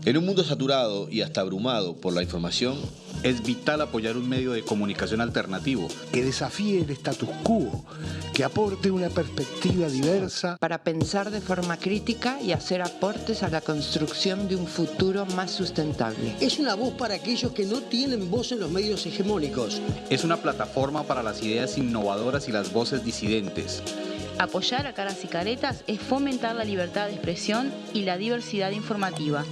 En un mundo saturado y hasta abrumado por la información, es vital apoyar un medio de comunicación alternativo que desafíe el status quo, que aporte una perspectiva diversa para pensar de forma crítica y hacer aportes a la construcción de un futuro más sustentable. Es una voz para aquellos que no tienen voz en los medios hegemónicos. Es una plataforma para las ideas innovadoras y las voces disidentes. Apoyar a Caras y Caretas es fomentar la libertad de expresión y la diversidad informativa.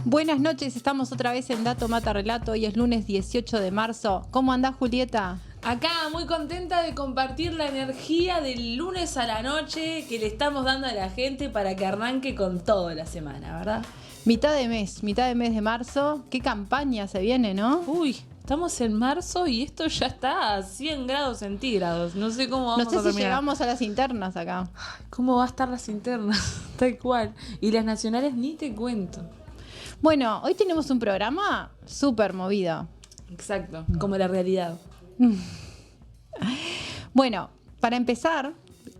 Buenas noches, estamos otra vez en Dato Mata Relato. Hoy es lunes 18 de marzo. ¿Cómo andás, Julieta? Acá muy contenta de compartir la energía del lunes a la noche que le estamos dando a la gente para que arranque con toda la semana, ¿verdad? Mitad de mes de marzo. Qué campaña se viene, ¿no? Uy, estamos en marzo y esto ya está a 100 grados centígrados. No sé cómo vamos a terminar. No sé si llegamos a las internas acá. ¿Cómo va a estar las internas? Tal cual. Y las nacionales ni te cuento. Bueno, hoy tenemos un programa súper movido. Exacto, como la realidad. Bueno, para empezar,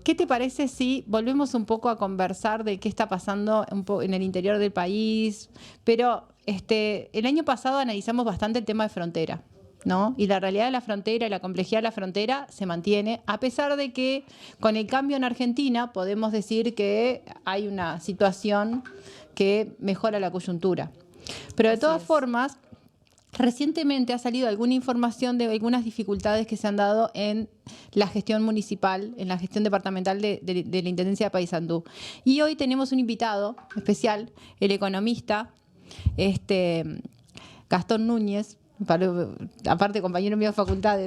¿qué te parece si volvemos un poco a conversar de qué está pasando en el interior del país? Pero el año pasado analizamos bastante el tema de frontera, ¿no? Y la realidad de la frontera y la complejidad de la frontera se mantiene, a pesar de que con el cambio en Argentina podemos decir que hay una situación que mejora la coyuntura. Pero de todas formas, recientemente ha salido alguna información de algunas dificultades que se han dado en la gestión municipal, en la gestión departamental de la Intendencia de Paysandú. Y hoy tenemos un invitado especial, el economista Gastón Núñez, aparte compañero mío de facultad,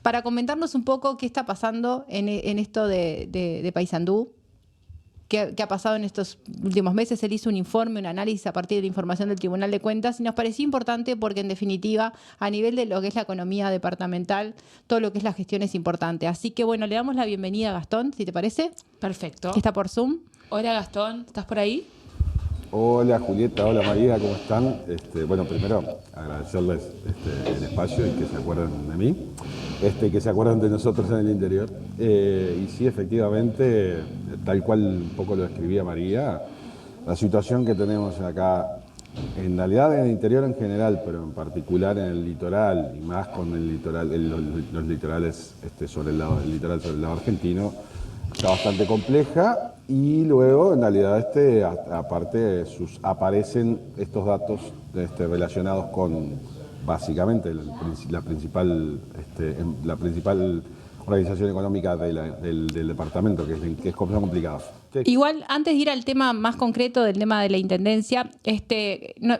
para comentarnos un poco qué está pasando en esto de Paysandú. ¿Qué ha pasado en estos últimos meses? Él hizo un informe, un análisis a partir de la información del Tribunal de Cuentas y nos pareció importante porque, en definitiva, a nivel de lo que es la economía departamental, todo lo que es la gestión es importante. Así que, bueno, le damos la bienvenida a Gastón, si te parece. Perfecto. Está por Zoom. Hola, Gastón, ¿estás por ahí? Hola Julieta, hola María, ¿cómo están? Bueno, primero agradecerles el espacio y que se acuerden de mí, que se acuerden de nosotros en el interior. Y sí, efectivamente, tal cual un poco lo describía María, la situación que tenemos acá, en realidad en el interior en general, pero en particular en el litoral, y más con el litoral, los litorales sobre el lado argentino, está bastante compleja. Y luego, en realidad, aparte aparecen estos datos relacionados con, básicamente, la principal organización económica del departamento, que es complicado. Igual, antes de ir al tema más concreto del tema de la Intendencia,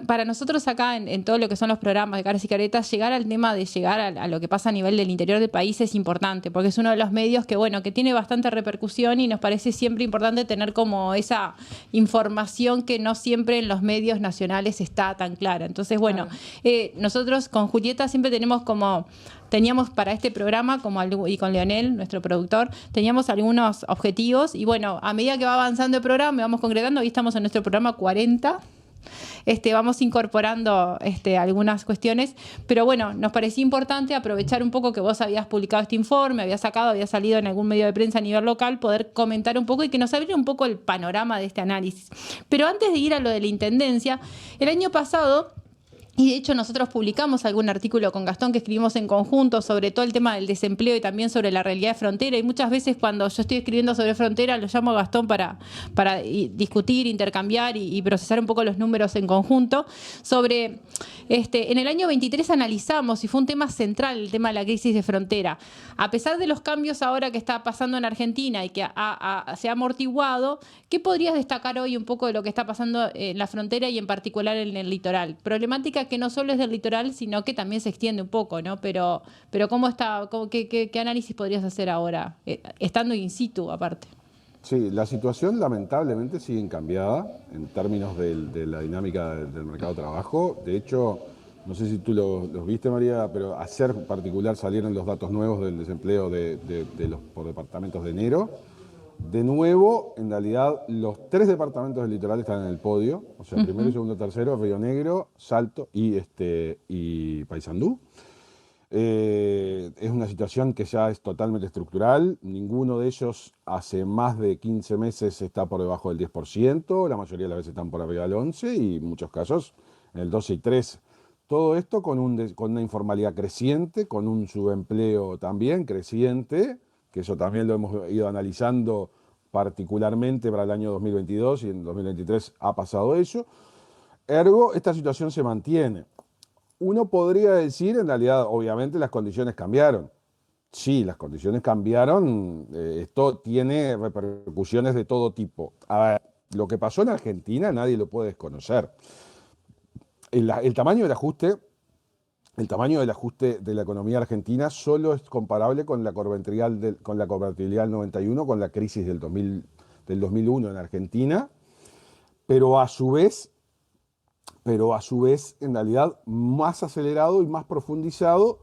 para nosotros acá en todo lo que son los programas de Caras y Caretas, llegar al tema de llegar a lo que pasa a nivel del interior del país es importante, porque es uno de los medios que tiene bastante repercusión y nos parece siempre importante tener como esa información que no siempre en los medios nacionales está tan clara. Entonces, bueno, nosotros con Julieta siempre teníamos para este programa, y con Leonel, nuestro productor, teníamos algunos objetivos y bueno, a medida que va avanzando el programa, vamos concretando. Hoy estamos en nuestro programa 40. Vamos incorporando algunas cuestiones, pero bueno, nos parecía importante aprovechar un poco que vos habías publicado este informe, había salido en algún medio de prensa a nivel local, poder comentar un poco y que nos abriera un poco el panorama de este análisis. Pero antes de ir a lo de la Intendencia, el año pasado, y de hecho nosotros publicamos algún artículo con Gastón que escribimos en conjunto sobre todo el tema del desempleo y también sobre la realidad de frontera, y muchas veces cuando yo estoy escribiendo sobre frontera lo llamo a Gastón para discutir, intercambiar y procesar un poco los números en conjunto. En el año 23 analizamos, y fue un tema central el tema de la crisis de frontera, a pesar de los cambios ahora que está pasando en Argentina y que se ha amortiguado, ¿qué podrías destacar hoy un poco de lo que está pasando en la frontera y en particular en el litoral? Problemática que no solo es del litoral, sino que también se extiende un poco, ¿no? Pero ¿cómo está? ¿Qué análisis podrías hacer ahora, estando in situ aparte? Sí, la situación lamentablemente sigue cambiada en términos de la dinámica del mercado de trabajo. De hecho, no sé si tú los viste, María, pero ayer en particular salieron los datos nuevos del desempleo por departamentos de enero. De nuevo, en realidad, los 3 departamentos del litoral están en el podio, o sea, primero, segundo, tercero, Río Negro, Salto y Paysandú. Es una situación que ya es totalmente estructural. Ninguno de ellos hace más de 15 meses está por debajo del 10%, la mayoría de las veces están por arriba del 11% y en muchos casos en el 12 y 13%. Todo esto con una informalidad creciente, con un subempleo también creciente, que eso también lo hemos ido analizando particularmente para el año 2022 y en 2023 ha pasado eso. Ergo, esta situación se mantiene. Uno podría decir, en realidad, obviamente las condiciones cambiaron. Sí, las condiciones cambiaron. Esto tiene repercusiones de todo tipo. A ver, lo que pasó en Argentina nadie lo puede desconocer. El tamaño del ajuste de la economía argentina solo es comparable con la convertibilidad del 91, con la crisis del 2001 en Argentina, pero a su vez, en realidad, más acelerado y más profundizado,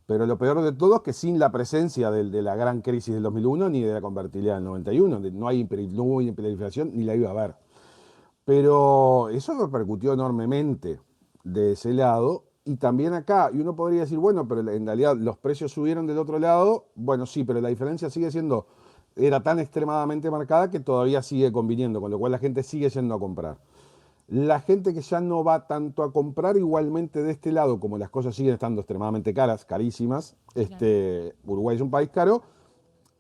pero lo peor de todo es que sin la presencia de la gran crisis del 2001 ni de la convertibilidad del 91, donde no hubo hiperinflación ni la iba a haber. Pero eso repercutió enormemente de ese lado y también acá. Y uno podría decir, bueno, pero en realidad los precios subieron del otro lado. Bueno, sí, pero la diferencia sigue siendo, era tan extremadamente marcada que todavía sigue conviniendo, con lo cual la gente sigue yendo a comprar. La gente que ya no va tanto a comprar, igualmente de este lado, como las cosas siguen estando extremadamente caras, carísimas, Uruguay es un país caro,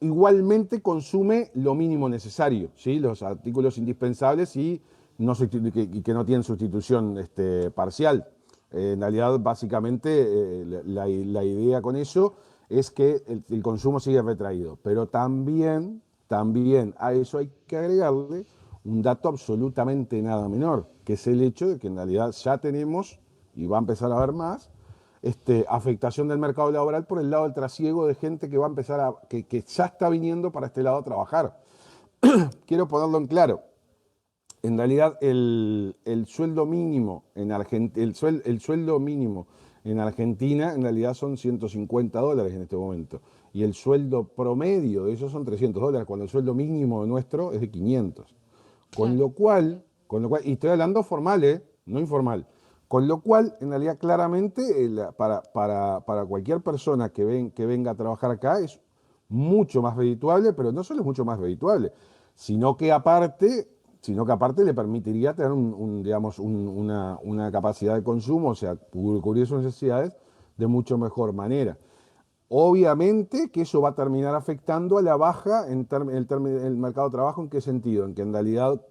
igualmente consume lo mínimo necesario, ¿sí? Los artículos indispensables y que no tienen sustitución parcial. En realidad, básicamente, la idea con eso es que el consumo sigue retraído, pero también a eso hay que agregarle un dato absolutamente nada menor, que es el hecho de que en realidad ya tenemos, y va a empezar a haber más, afectación del mercado laboral por el lado del trasiego de gente que va a empezar que ya está viniendo para este lado a trabajar. Quiero ponerlo en claro. En realidad el sueldo mínimo en Argentina en realidad son $150 en este momento. Y el sueldo promedio de esos son $300, cuando el sueldo mínimo nuestro es de 500. Con lo cual, y estoy hablando formal, no informal. Con lo cual, en realidad, claramente, para cualquier persona que venga a trabajar acá es mucho más redituable, pero no solo es mucho más redituable, sino que aparte le permitiría tener una capacidad de consumo, o sea, cubrir sus necesidades de mucho mejor manera. Obviamente que eso va a terminar afectando a la baja en el mercado de trabajo. ¿En qué sentido? En que en realidad,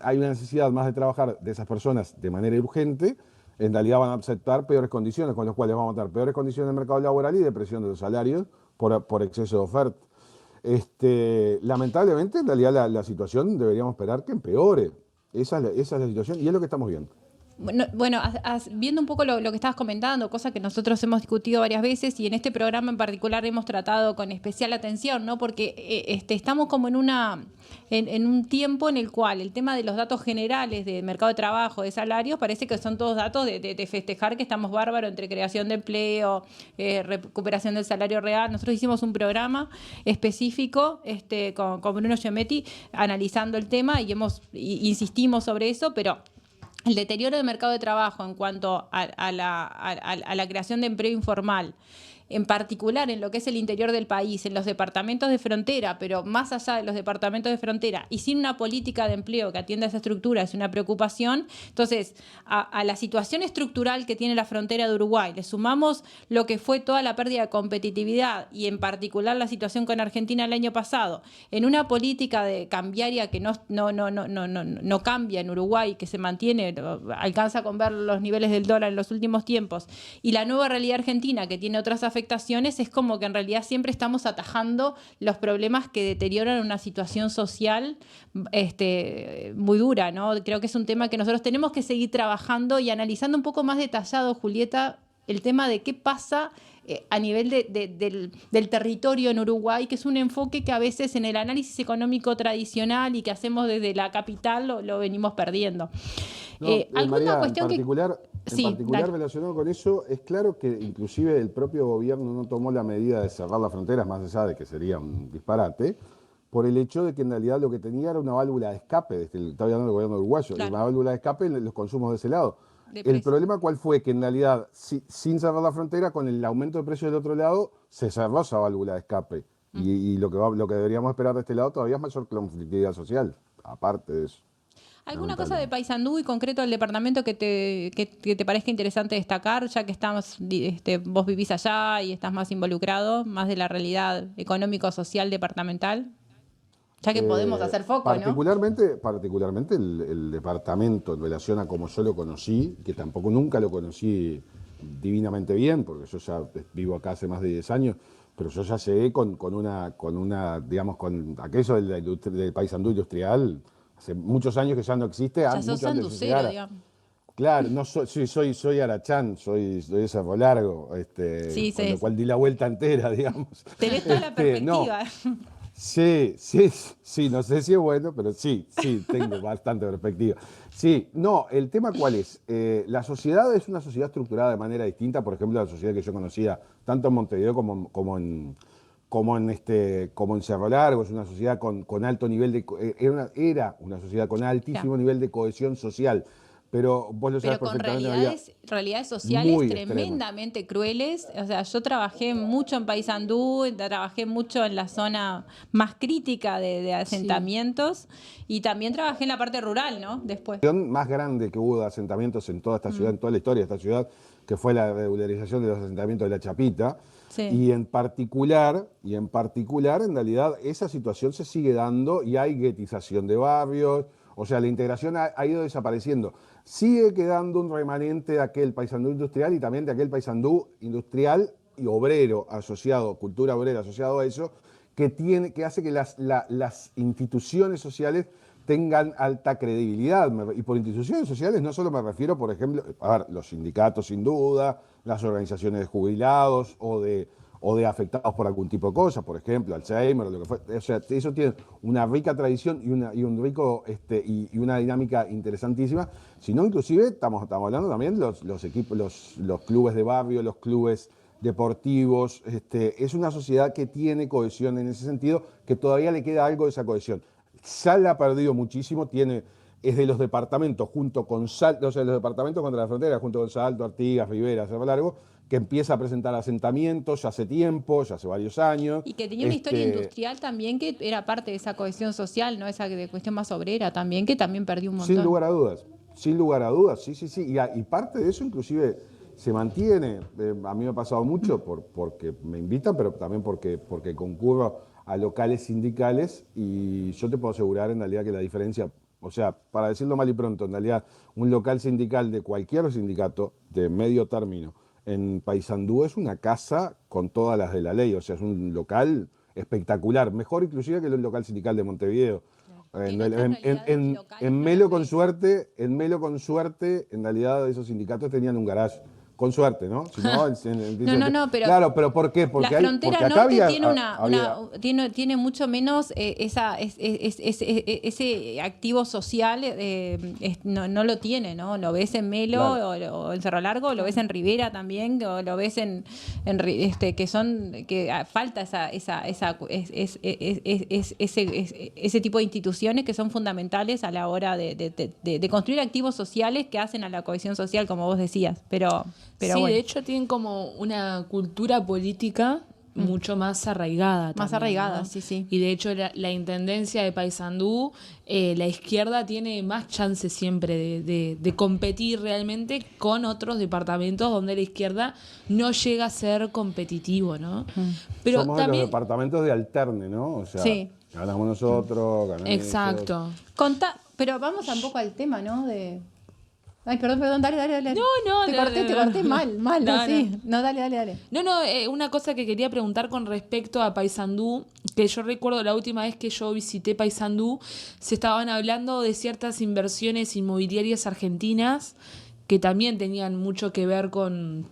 hay una necesidad más de trabajar de esas personas de manera urgente, en realidad van a aceptar peores condiciones, con las cuales vamos a tener peores condiciones en el mercado laboral y depresión de los salarios por exceso de oferta. Lamentablemente, en realidad la situación deberíamos esperar que empeore. Esa es la situación y es lo que estamos viendo. Bueno, viendo un poco lo que estabas comentando, cosa que nosotros hemos discutido varias veces y en este programa en particular hemos tratado con especial atención, ¿no? Porque estamos como en un tiempo en el cual el tema de los datos generales de mercado de trabajo, de salarios, parece que son todos datos de festejar que estamos bárbaros entre creación de empleo, recuperación del salario real. Nosotros hicimos un programa específico con Bruno Giametti analizando el tema y insistimos sobre eso, pero el deterioro del mercado de trabajo en cuanto a la creación de empleo informal, en particular en lo que es el interior del país, en los departamentos de frontera, pero más allá de los departamentos de frontera y sin una política de empleo que atienda a esa estructura, es una preocupación. Entonces, a la situación estructural que tiene la frontera de Uruguay, le sumamos lo que fue toda la pérdida de competitividad y en particular la situación con Argentina el año pasado, en una política de cambiaria que no cambia en Uruguay, que se mantiene, alcanza con ver los niveles del dólar en los últimos tiempos, y la nueva realidad argentina que tiene otras afectaciones, es como que en realidad siempre estamos atajando los problemas que deterioran una situación social muy dura, ¿no? Creo que es un tema que nosotros tenemos que seguir trabajando y analizando un poco más detallado, Julieta, el tema de qué pasa a nivel del territorio en Uruguay, que es un enfoque que a veces en el análisis económico tradicional y que hacemos desde la capital lo venimos perdiendo. ¿Alguna María, cuestión en particular relacionado con eso, es claro que inclusive el propio gobierno no tomó la medida de cerrar las fronteras, más allá de que sería un disparate, por el hecho de que en realidad lo que tenía era una válvula de escape, estaba hablando del gobierno uruguayo, una válvula de escape en los consumos de ese lado. De El precio. problema cuál fue, que en realidad, sin cerrar la frontera, con el aumento de precios del otro lado, se cerró esa válvula de escape. Y lo que deberíamos esperar de este lado todavía es mayor conflictividad social, aparte de eso. ¿Alguna cosa de Paysandú y concreto del departamento que te parezca interesante destacar, ya que vos vivís allá y estás más involucrado, más de la realidad económico-social departamental? Ya que podemos hacer foco, particularmente el departamento en relación a como yo lo conocí, que tampoco nunca lo conocí divinamente bien, porque yo ya vivo acá hace más de 10 años, pero yo ya llegué con aquello del Paysandú industrial, hace muchos años que ya no existe. Ya sos sanducero, digamos. Claro, no soy Arachán, soy de Cerro Largo, Sí, con lo cual di la vuelta entera, digamos. Tenés toda la perspectiva. Sí, no sé si es bueno, pero sí, tengo bastante perspectiva. Sí, no, el tema cuál es. La sociedad es una sociedad estructurada de manera distinta, por ejemplo, la sociedad que yo conocía tanto en Montevideo como en Cerro Largo, es una sociedad con alto nivel de... Era una sociedad con altísimo nivel de cohesión social. Pero vos lo sabés Pero con perfectamente. realidades sociales muy tremendamente crueles. O sea, yo trabajé mucho en Paysandú, trabajé mucho en la zona más crítica de asentamientos y también trabajé en la parte rural, ¿no? Después. La más grande que hubo de asentamientos en toda esta ciudad, en toda la historia de esta ciudad, que fue la regularización de los asentamientos de la Chapita. Sí. Y en particular, en realidad, esa situación se sigue dando y hay guetización de barrios. O sea, la integración ha ido desapareciendo. Sigue quedando un remanente de aquel Paysandú industrial y también de aquel Paysandú industrial y obrero asociado, cultura obrera asociado a eso, que hace que las instituciones sociales tengan alta credibilidad. Y por instituciones sociales no solo me refiero, por ejemplo, a ver, los sindicatos sin duda, las organizaciones de jubilados o de afectados por algún tipo de cosa, por ejemplo, Alzheimer, o lo que fue. O sea, eso tiene una rica tradición y una dinámica interesantísima. Sino inclusive estamos hablando también los equipos, los clubes de barrio, los clubes deportivos. Es una sociedad que tiene cohesión en ese sentido, que todavía le queda algo de esa cohesión. Ya la ha perdido muchísimo, es de los departamentos los departamentos contra la frontera, junto con Salto, Artigas, Rivera, Cerro Largo, que empieza a presentar asentamientos ya hace tiempo, ya hace varios años. Y que tenía una historia industrial también que era parte de esa cohesión social, ¿no? Esa de cuestión más obrera también, que también perdió un montón. Sin lugar a dudas, sí. Y parte de eso inclusive se mantiene. A mí me ha pasado mucho porque me invitan, pero también porque concurro a locales sindicales y yo te puedo asegurar en realidad que la diferencia, o sea, para decirlo mal y pronto, en realidad un local sindical de cualquier sindicato de medio término en Paysandú es una casa con todas las de la ley, o sea, es un local espectacular, mejor inclusive que el local sindical de Montevideo. En Melo con suerte, en realidad esos sindicatos tenían un garage. Con suerte, ¿no? Si No, pero... Claro, pero ¿por qué? Porque la frontera norte tiene mucho menos ese activo social, no lo tiene, ¿no? Lo ves en Melo, claro, o en Cerro Largo, lo ves en Rivera también, o lo ves que falta ese tipo de instituciones que son fundamentales a la hora de construir activos sociales que hacen a la cohesión social, como vos decías, pero sí, bueno. De hecho tienen como una cultura política mucho más arraigada. Más también, arraigada, ¿no? sí. Y de hecho la intendencia de Paysandú, la izquierda tiene más chances siempre de competir realmente con otros departamentos donde la izquierda no llega a ser competitivo, ¿no? Pero somos también de los departamentos de alterne, ¿no? O sea, sí, ganamos nosotros, ganamos exacto. Pero vamos un poco al tema, ¿no? Ay, perdón, dale. No, Te corté mal, no, sí. No, dale. No, una cosa que quería preguntar con respecto a Paysandú, que yo recuerdo la última vez que yo visité Paysandú, se estaban hablando de ciertas inversiones inmobiliarias argentinas que también tenían mucho que ver con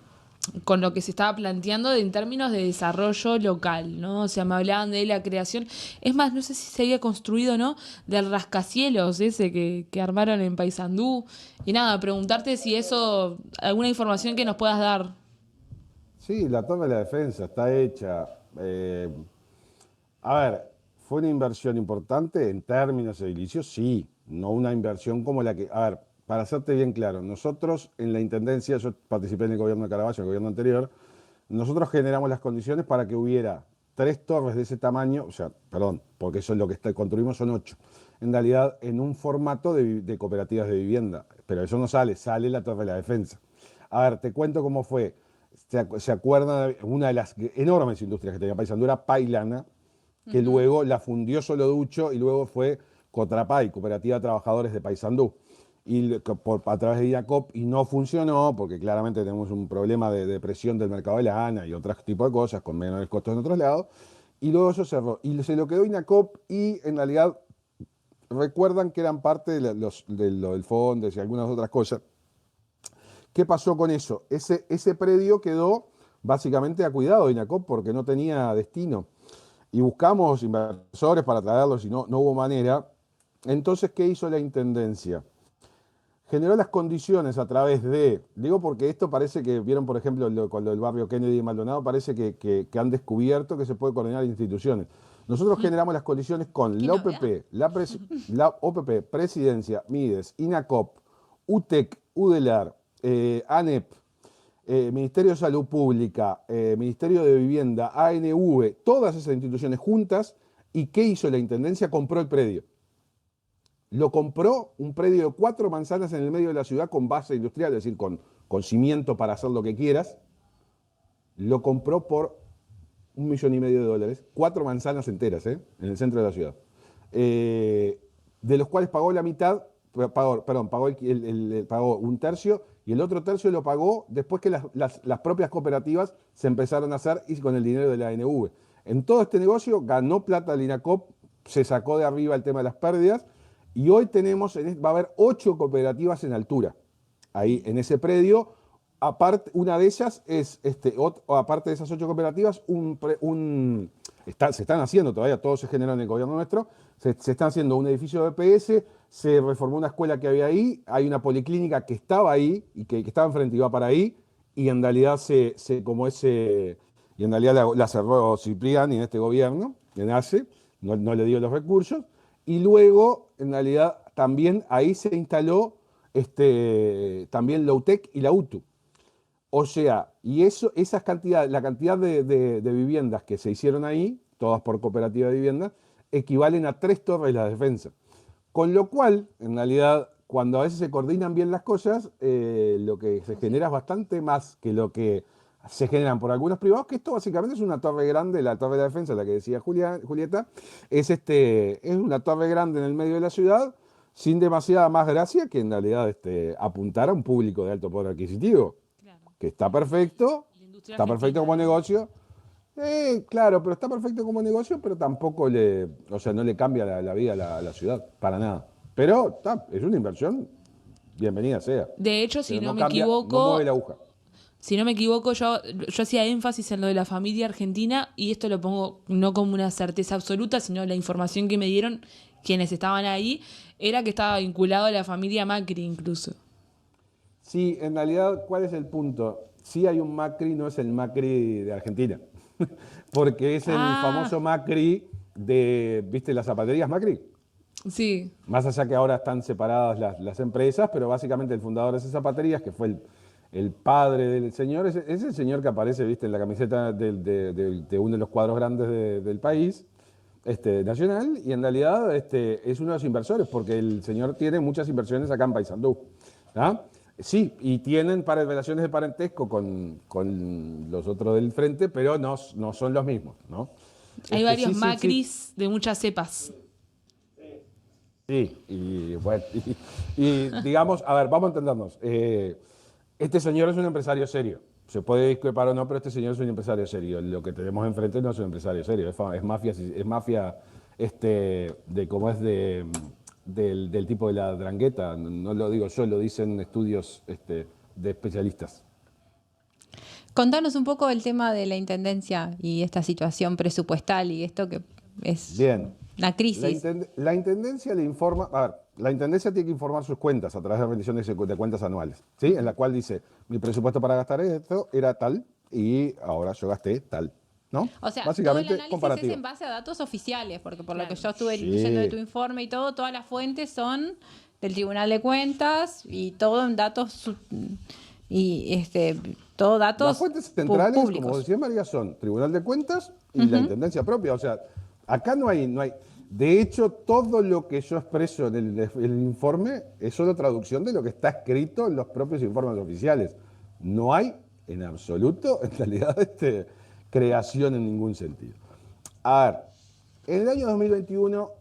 lo que se estaba planteando en términos de desarrollo local, ¿no? O sea, me hablaban de la creación, es más, no sé si se había construido, ¿no?, del rascacielos ese que armaron en Paysandú. Y nada, preguntarte si eso, alguna información que nos puedas dar. Sí, la Torre de la Defensa está hecha. A ver, ¿fue una inversión importante en términos edilicios? Sí, no una inversión como la que... A ver, para hacerte bien claro, nosotros en la Intendencia, yo participé en el gobierno de Caraballo, el gobierno anterior, nosotros generamos las condiciones para que hubiera 3 torres de ese tamaño, o sea, perdón, porque eso es lo que construimos, son 8, en realidad en un formato de cooperativas de vivienda, pero eso no sale la Torre de la Defensa. A ver, te cuento cómo fue. ¿Se acuerdan? Una de las enormes industrias que tenía Paysandú era Pailana, que luego la fundió Solo Ducho y luego fue Cotrapay, Cooperativa de Trabajadores de Paysandú, y a través de INACOP, y no funcionó porque claramente tenemos un problema de presión del mercado de lana y otros tipos de cosas con menores costos en otros lados, y luego eso cerró. Y se lo quedó INACOP y en realidad recuerdan que eran parte del fondo y algunas otras cosas. ¿Qué pasó con eso? Ese predio quedó básicamente a cuidado de INACOP porque no tenía destino. Y buscamos inversores para traerlos y no hubo manera. Entonces, ¿qué hizo la Intendencia? Generó las condiciones a través de, digo porque esto parece que, vieron por ejemplo con lo del barrio Kennedy y Maldonado, parece que han descubierto que se puede coordinar instituciones. Nosotros generamos las condiciones con la OPP, la OPP, Presidencia, Mides, INACOP, UTEC, UDELAR, ANEP, Ministerio de Salud Pública, Ministerio de Vivienda, ANV, todas esas instituciones juntas. ¿Y qué hizo la Intendencia? Compró el predio. Lo compró, un predio de 4 manzanas en el medio de la ciudad con base industrial, es decir, con cimiento para hacer lo que quieras. Lo compró por $1,5 millones, 4 manzanas enteras, en el centro de la ciudad. De los cuales pagó la mitad, pagó 1/3 y el otro tercio lo pagó después que las propias cooperativas se empezaron a hacer y con el dinero de la ANV. En todo este negocio ganó plata el INACOP, se sacó de arriba el tema de las pérdidas y hoy va a haber 8 cooperativas en altura, ahí en ese predio. Aparte, una de ellas es, aparte de esas 8 cooperativas, se están haciendo todavía, todo se generó en el gobierno nuestro, se está haciendo un edificio de EPS, se reformó una escuela que había ahí, hay una policlínica que estaba ahí y que estaba enfrente y va para ahí, y en realidad la cerró Cipriani en este gobierno, en ACE, no le dio los recursos, y luego en realidad también ahí se instaló también la UTEC y la UTU. O sea, y la cantidad de viviendas que se hicieron ahí, todas por cooperativa de vivienda, equivalen a 3 torres de la defensa. Con lo cual, en realidad, cuando a veces se coordinan bien las cosas, lo que se genera es bastante más que lo que se generan por algunos privados, que esto básicamente es una torre grande, la torre de la defensa, la que decía Julieta, es una torre grande en el medio de la ciudad, sin demasiada más gracia que en realidad apuntar a un público de alto poder adquisitivo. Que está perfecto como negocio. Claro, pero está perfecto como negocio, pero tampoco no le cambia la vida a la ciudad, para nada. Pero es una inversión, bienvenida sea. De hecho, si no me cambia, equivoco, no mueve la aguja. Si no me equivoco, yo hacía énfasis en lo de la familia argentina y esto lo pongo no como una certeza absoluta, sino la información que me dieron quienes estaban ahí, era que estaba vinculado a la familia Macri incluso. Sí, en realidad, ¿cuál es el punto? Sí hay un Macri, no es el Macri de Argentina, porque es el famoso Macri ¿viste las zapaterías Macri? Sí. Más allá que ahora están separadas las empresas, pero básicamente el fundador de esas zapaterías, que fue el padre del señor, es el señor que aparece, ¿viste? En la camiseta de uno de los cuadros grandes del país, nacional, y en realidad es uno de los inversores, porque el señor tiene muchas inversiones acá en Paysandú. ¿Ah? Sí, y tienen relaciones de parentesco con los otros del frente, pero no son los mismos, ¿no? Hay varios Macris de muchas cepas. Sí, y bueno, y digamos, a ver, vamos a entendernos. Este señor es un empresario serio. Se puede discrepar o no, pero este señor es un empresario serio. Lo que tenemos enfrente no es un empresario serio, es mafia del tipo de la Drangheta. No lo digo yo, lo dicen estudios de especialistas. Contanos un poco el tema de la Intendencia y esta situación presupuestal y esto que es Bien. una crisis. La Intendencia le informa, la Intendencia tiene que informar sus cuentas a través de rendiciones de cuentas anuales, ¿sí? En la cual dice, mi presupuesto para gastar esto era tal y ahora yo gasté tal. ¿No? O sea, básicamente, todo el análisis es en base a datos oficiales, porque por lo que yo estuve leyendo de tu informe y todo, todas las fuentes son del Tribunal de Cuentas y todo en datos y todo datos Las fuentes centrales, públicos. como decía María, son Tribunal de Cuentas y la Intendencia propia. O sea, acá no hay. De hecho, todo lo que yo expreso en el informe es solo traducción de lo que está escrito en los propios informes oficiales. No hay, en absoluto, en realidad, creación en ningún sentido. A ver, en el año 2021,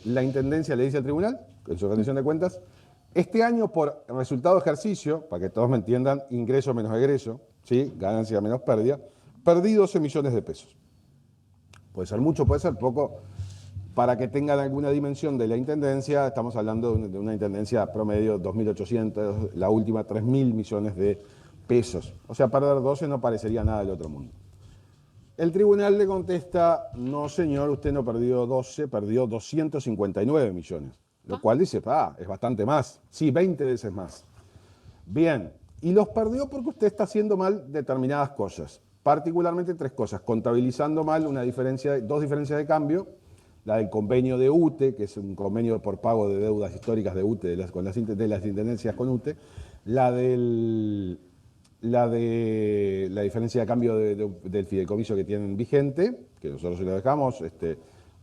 la Intendencia le dice al Tribunal, en su rendición de cuentas, este año por resultado de ejercicio, para que todos me entiendan, ingreso menos egreso, ¿sí? Ganancia menos pérdida, perdí 12 millones de pesos. Puede ser mucho, puede ser poco. Para que tengan alguna dimensión de la Intendencia, estamos hablando de una Intendencia promedio 2.800, la última 3.000 millones de pesos. O sea, perder 12 no parecería nada del otro mundo. El tribunal le contesta, no señor, usted no perdió 12, perdió 259 millones. Lo cual dice, es bastante más. Sí, 20 veces más. Bien, y los perdió porque usted está haciendo mal determinadas cosas. Particularmente 3 cosas. Contabilizando mal dos diferencias de cambio. La del convenio de UTE, que es un convenio por pago de deudas históricas de UTE, de las intendencias con UTE. La de la diferencia de cambio del fideicomiso que tienen vigente, que nosotros se lo dejamos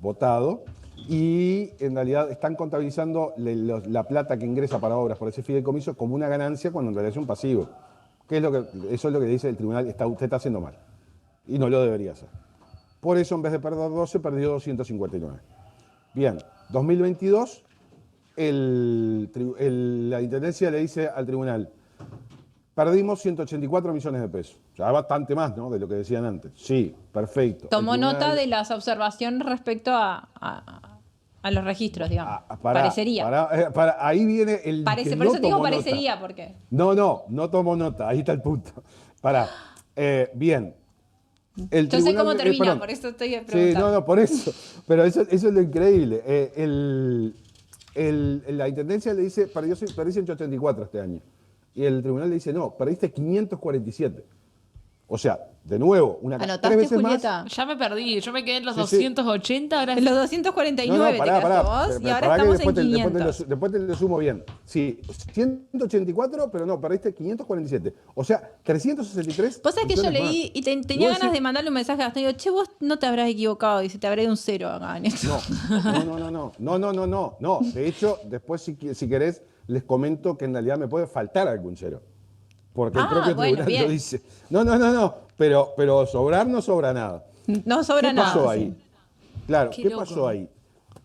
votado. Y en realidad están contabilizando la plata que ingresa para obras por ese fideicomiso como una ganancia cuando en realidad es un pasivo. Eso es lo que dice el tribunal, usted está haciendo mal. Y no lo debería hacer. Por eso, en vez de perder 12, perdió 259. Bien, 2022, la Intendencia le dice al tribunal, perdimos 184 millones de pesos. Ya bastante más, ¿no?, de lo que decían antes. Sí, perfecto. Tomó nota de las observaciones respecto a los registros, digamos. Parecería. Ahí viene el Parece, que por no eso te digo tomó parecería, nota. porque... No tomó nota, ahí está el punto. Bien. Yo sé cómo termina, por eso estoy preguntando. Sí, por eso. Pero eso es lo increíble. La Intendencia le dice, perdí 184 este año. Y el tribunal le dice, no, perdiste 547. O sea, de nuevo, ¿Anotaste, 3 veces Julieta? más. Ya me perdí, yo me quedé en los Sí. 280, ahora... En los 249 te quedaste vos, y ahora Pará, estamos en 500. Después te lo sumo bien. Sí, 184, pero no, perdiste 547. O sea, 363. Vos sabés que yo millones más. leí y tenía ganas de mandarle un mensaje a Gastón y digo, che, vos no te habrás equivocado, dice, te habré de un 0 acá en esto. No. De hecho, después si querés, les comento que en realidad me puede faltar algún 0. Porque el propio tribunal lo dice. No. Pero sobrar no sobra nada. No sobra nada. ¿Qué pasó ahí? Sí. Claro, Qué ¿qué loco. pasó ahí?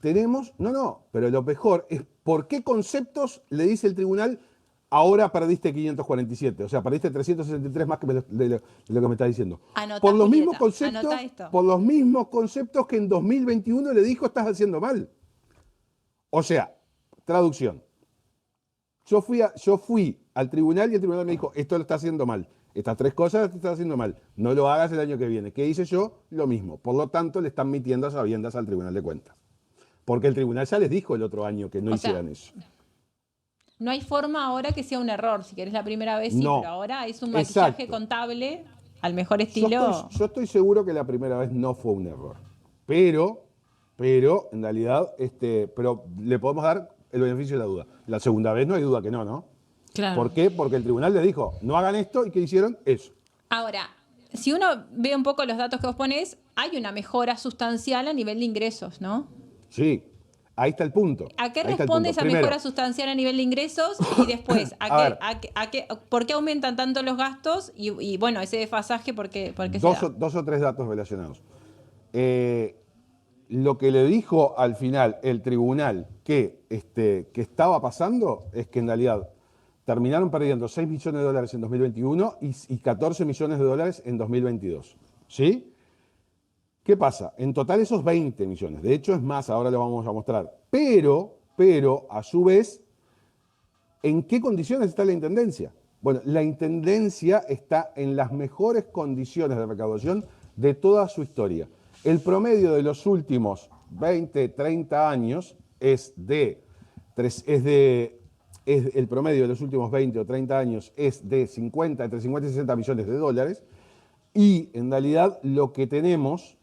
Pero lo mejor es por qué conceptos le dice el tribunal, ahora perdiste 547, o sea, perdiste 363 más de lo que me está diciendo. Anotá, Por los Julieta, mismos conceptos, anotá esto. por los mismos conceptos que en 2021 le dijo estás haciendo mal. O sea, traducción. Yo fui al tribunal y el tribunal me dijo, esto lo está haciendo mal. Estas 3 cosas te están haciendo mal. No lo hagas el año que viene. ¿Qué hice yo? Lo mismo. Por lo tanto, le están metiendo a sabiendas al Tribunal de Cuentas. Porque el tribunal ya les dijo el otro año que no hicieran eso. No hay forma ahora que sea un error. Si querés la primera vez, sí, No. pero ahora es un maquillaje contable al mejor estilo. Yo estoy seguro que la primera vez no fue un error. Pero en realidad, pero le podemos dar el beneficio de la duda. La segunda vez no hay duda que no. Claro. ¿Por qué? Porque el tribunal le dijo, no hagan esto, ¿y qué hicieron? Eso. Ahora, si uno ve un poco los datos que vos ponés, hay una mejora sustancial a nivel de ingresos, ¿no? Sí, ahí está el punto. ¿A qué Ahí está el responde punto. esa Primero, mejora sustancial a nivel de ingresos? Y después, ¿por qué aumentan tanto los gastos? Y bueno, ese desfasaje, ¿por qué se da? dos o 3 datos relacionados. Lo que le dijo al final el tribunal que estaba pasando es que en realidad terminaron perdiendo 6 millones de dólares en 2021 y 14 millones de dólares en 2022. ¿Sí? ¿Qué pasa? En total esos 20 millones. De hecho es más, ahora lo vamos a mostrar. Pero, a su vez, ¿en qué condiciones está la Intendencia? Bueno, la Intendencia está en las mejores condiciones de recaudación de toda su historia. El promedio de los últimos 20, 30 años el promedio de los últimos 20 o 30 años es de entre 50 y 60 millones de dólares. Y en realidad lo que tenemos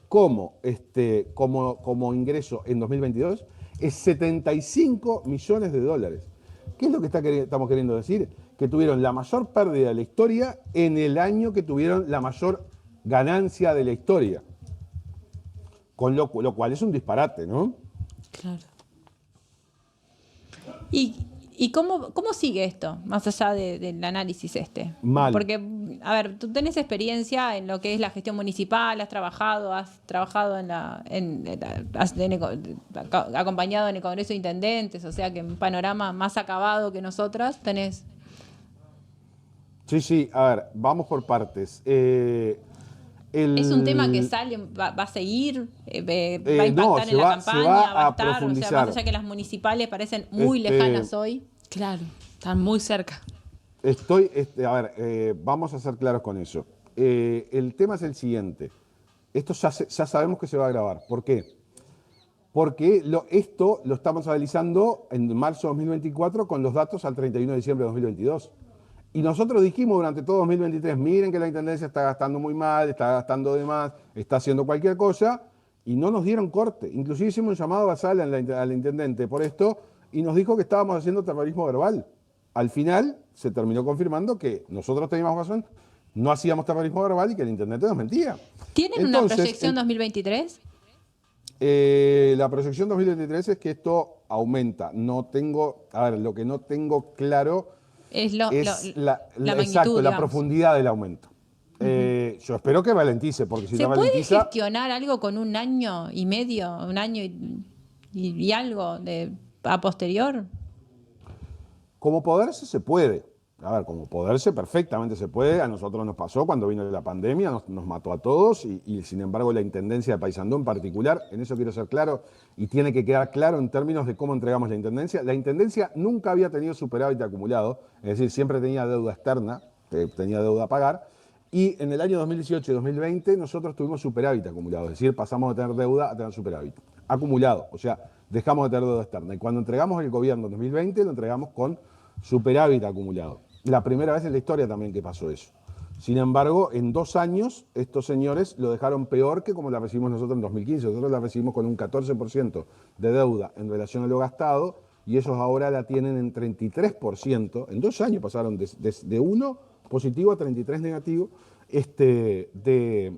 como ingreso en 2022 es 75 millones de dólares. ¿Qué es lo que estamos queriendo decir? Que tuvieron la mayor pérdida de la historia en el año que tuvieron la mayor ganancia de la historia. Con lo cual es un disparate, ¿no? Claro. ¿Y cómo sigue esto, más allá del análisis este? Mal. Porque, a ver, tú tenés experiencia en lo que es la gestión municipal, has trabajado acompañado en el Congreso de Intendentes, o sea que un panorama más acabado que nosotras tenés. Sí, a ver, vamos por partes. ¿Es un tema que sale, va a seguir, va a impactar no, en la campaña, va a estar, profundizar. o sea, más allá que las municipales parecen muy lejanas hoy? Claro, están muy cerca. Vamos a ser claros con eso. El tema es el siguiente. Esto ya sabemos que se va a grabar. ¿Por qué? Porque esto lo estamos analizando en marzo de 2024 con los datos al 31 de diciembre de 2022. Y nosotros dijimos durante todo 2023, miren que la Intendencia está gastando muy mal, está gastando de más, está haciendo cualquier cosa, y no nos dieron corte. Inclusive hicimos un llamado basal al Intendente por esto, y nos dijo que estábamos haciendo terrorismo verbal. Al final se terminó confirmando que nosotros teníamos razón, no hacíamos terrorismo verbal y que el Intendente nos mentía. ¿Tienen una proyección 2023? La proyección 2023 es que esto aumenta. Lo que no tengo claro es la magnitud, exacto, la digamos. Profundidad del aumento. Yo espero que ralentice, porque si ¿Se no puede ralentiza... gestionar algo con un año y medio, un año y algo a posterior? Como poderse se puede. A ver, como poderse perfectamente se puede. A nosotros nos pasó cuando vino la pandemia, nos mató a todos y sin embargo la Intendencia de Paysandú en particular, en eso quiero ser claro y tiene que quedar claro en términos de cómo entregamos la Intendencia. La Intendencia nunca había tenido superávit acumulado, es decir, siempre tenía deuda externa, tenía deuda a pagar, y en el año 2018 y 2020 nosotros tuvimos superávit acumulado, es decir, pasamos de tener deuda a tener superávit acumulado, o sea, dejamos de tener deuda externa. Y cuando entregamos el gobierno en 2020 lo entregamos con superávit acumulado. La primera vez en la historia también que pasó eso. Sin embargo, en 2 años, estos señores lo dejaron peor que como la recibimos nosotros en 2015. Nosotros la recibimos con un 14% de deuda en relación a lo gastado y ellos ahora la tienen en 33%. En 2 años pasaron de 1 positivo a 33 negativo, de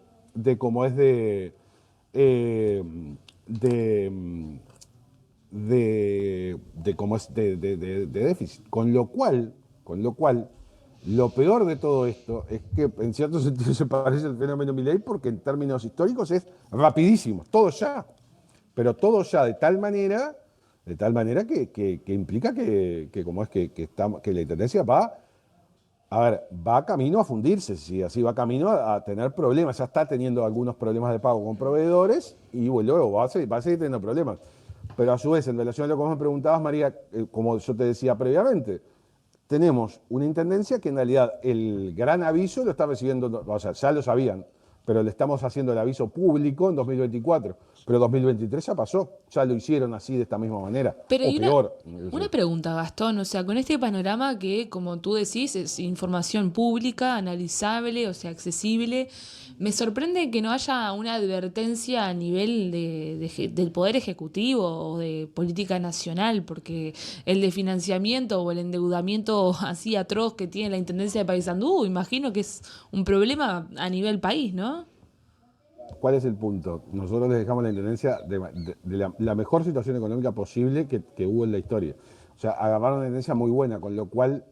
como es de déficit. Con lo cual, lo peor de todo esto es que en cierto sentido se parece al fenómeno Milei porque en términos históricos es rapidísimo, todo ya. Pero todo ya de tal manera que implica que la Intendencia va camino a fundirse, si así va camino a tener problemas. Ya está teniendo algunos problemas de pago con proveedores y luego va a seguir teniendo problemas. Pero a su vez, en relación a lo que vos me preguntabas, María, como yo te decía previamente, tenemos una Intendencia que en realidad el gran aviso lo está recibiendo, o sea, ya lo sabían, pero le estamos haciendo el aviso público en 2024. Pero 2023 ya pasó, ya lo hicieron así de esta misma manera, pero o peor. Una pregunta, Gastón, o sea, con este panorama que, como tú decís, es información pública, analizable, o sea, accesible, me sorprende que no haya una advertencia a nivel del Poder Ejecutivo o de política nacional, porque el desfinanciamiento o el endeudamiento así atroz que tiene la Intendencia de Paysandú, imagino que es un problema a nivel país, ¿no? ¿Cuál es el punto? Nosotros les dejamos la Intendencia de la mejor situación económica posible que hubo en la historia. O sea, agarraron una Intendencia muy buena, con lo cual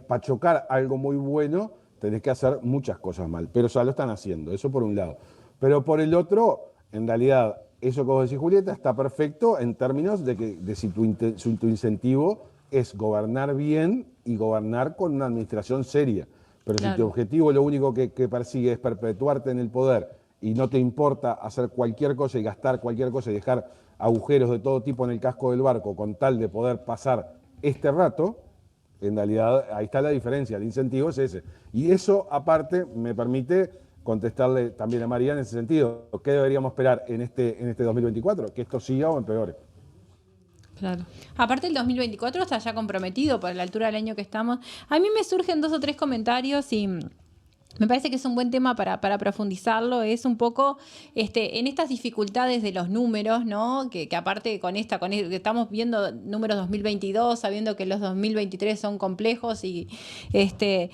para chocar algo muy bueno, tenés que hacer muchas cosas mal. Pero ya lo están haciendo, eso por un lado. Pero por el otro, en realidad, eso que vos decís, Julieta, está perfecto en términos de si tu incentivo es gobernar bien y gobernar con una administración seria. Pero claro, si tu objetivo lo único que persigue es perpetuarte en el poder y no te importa hacer cualquier cosa y gastar cualquier cosa y dejar agujeros de todo tipo en el casco del barco con tal de poder pasar este rato, en realidad ahí está la diferencia, el incentivo es ese. Y eso, aparte, me permite contestarle también a María en ese sentido. ¿Qué deberíamos esperar en este 2024? Que esto siga o empeore. Claro. Aparte el 2024 está ya comprometido por la altura del año que estamos. A mí me surgen 2 o 3 comentarios y Me parece que es un buen tema para profundizarlo, es un poco en estas dificultades de los números, ¿no? Que aparte que estamos viendo números 2022, sabiendo que los 2023 son complejos y qué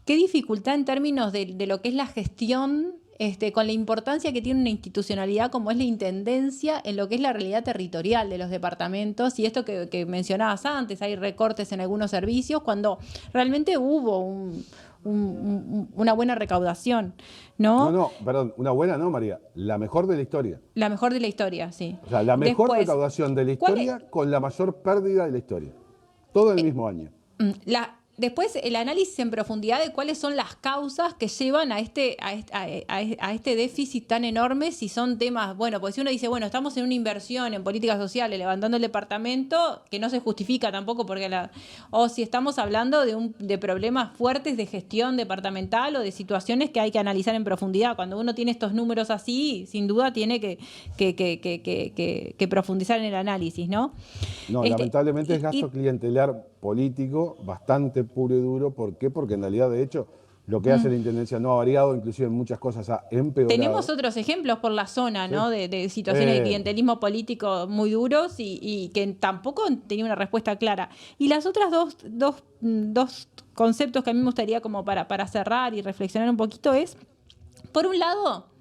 dificultad en términos de lo que es la gestión, con la importancia que tiene una institucionalidad como es la intendencia en lo que es la realidad territorial de los departamentos, y esto que mencionabas antes, hay recortes en algunos servicios cuando realmente hubo una buena recaudación, ¿no? No, perdón, una buena no, María, la mejor de la historia. La mejor de la historia, sí. O sea, la mejor Después, recaudación de la historia con la mayor pérdida de la historia. Todo en el mismo año. Después, el análisis en profundidad de cuáles son las causas que llevan a este déficit tan enorme, si son temas, bueno, pues si uno dice, bueno, estamos en una inversión en políticas sociales, levantando el departamento, que no se justifica tampoco, o si estamos hablando de problemas fuertes de gestión departamental o de situaciones que hay que analizar en profundidad. Cuando uno tiene estos números así, sin duda tiene que profundizar en el análisis, ¿no? No, lamentablemente es gasto clientelar político bastante puro y duro. ¿Por qué? Porque en realidad, de hecho, lo que hace la Intendencia no ha variado, inclusive en muchas cosas ha empeorado. Tenemos otros ejemplos por la zona, ¿no? De situaciones de clientelismo político muy duros y que tampoco tenía una respuesta clara. Y las otras dos conceptos que a mí me gustaría como para cerrar y reflexionar un poquito es, por un lado,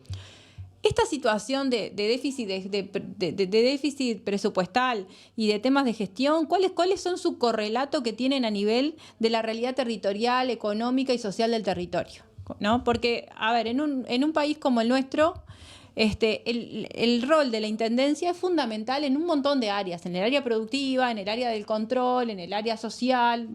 esta situación de déficit de déficit presupuestal y de temas de gestión, ¿cuáles son su correlato que tienen a nivel de la realidad territorial, económica y social del territorio? ¿No? Porque, a ver, en un país como el nuestro, el rol de la intendencia es fundamental en un montón de áreas, en el área productiva, en el área del control, en el área social.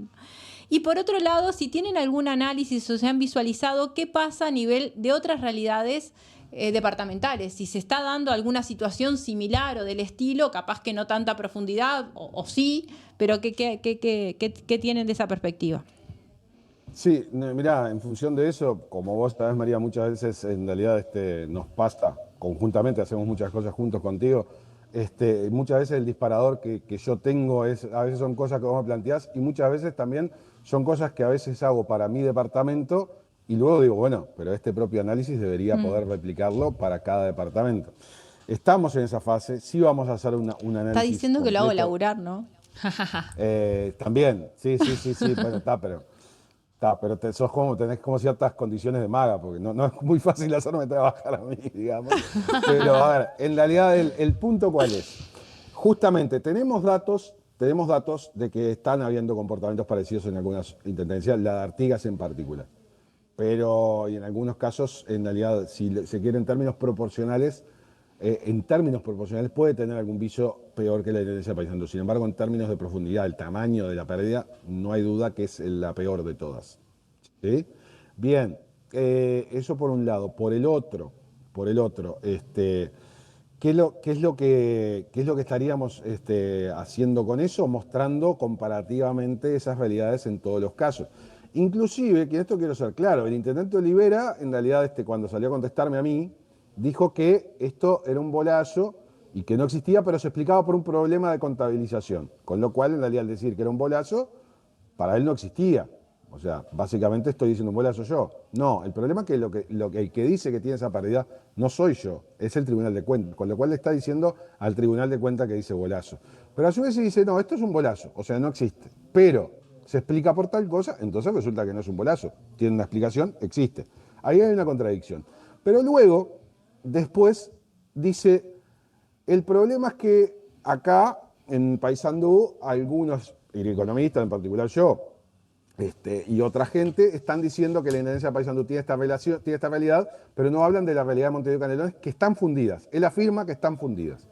Y por otro lado, si tienen algún análisis o se han visualizado qué pasa a nivel de otras realidades departamentales, si se está dando alguna situación similar o del estilo, capaz que no tanta profundidad, o sí, pero ¿qué tienen de esa perspectiva? Sí, mirá, en función de eso, como vos sabés, María, muchas veces en realidad nos pasa conjuntamente, hacemos muchas cosas juntos contigo, muchas veces el disparador que yo tengo a veces son cosas que vos me planteás y muchas veces también son cosas que a veces hago para mi departamento. Y luego digo, bueno, pero este propio análisis debería poder replicarlo para cada departamento. Estamos en esa fase, sí vamos a hacer un análisis. Está diciendo completo. que lo hago laburar, ¿no? También, sí, bueno, pero tenés como ciertas condiciones de maga, porque no es muy fácil hacerme trabajar a mí, digamos. Pero a ver, en realidad el punto ¿cuál es? Justamente tenemos datos de que están habiendo comportamientos parecidos en algunas intendencias, la de Artigas en particular. Pero y en algunos casos, en realidad, si se quiere en términos proporcionales puede tener algún viso peor que la Intendencia de Paysandú. Sin embargo, en términos de profundidad, el tamaño de la pérdida, no hay duda que es la peor de todas. ¿Sí? Bien, eso por un lado. Por el otro, ¿qué es lo que estaríamos haciendo con eso? Mostrando comparativamente esas realidades en todos los casos. Inclusive, que esto quiero ser claro, el intendente Olivera, en realidad, cuando salió a contestarme a mí, dijo que esto era un bolazo y que no existía, pero se explicaba por un problema de contabilización. Con lo cual, en realidad, al decir que era un bolazo, para él no existía. O sea, básicamente estoy diciendo un bolazo yo. No, el problema es que el que dice que tiene esa pérdida no soy yo, es el Tribunal de Cuentas. Con lo cual le está diciendo al Tribunal de Cuentas que dice bolazo. Pero a su vez se dice, no, esto es un bolazo, o sea, no existe. Pero se explica por tal cosa, entonces resulta que no es un bolazo. Tiene una explicación, existe. Ahí hay una contradicción. Pero luego, después, dice, el problema es que acá, en Paysandú, algunos economistas, en particular yo, y otra gente, están diciendo que la Intendencia de Paysandú tiene esta realidad, pero no hablan de la realidad de Montevideo y Canelones, que están fundidas. Él afirma que están fundidas,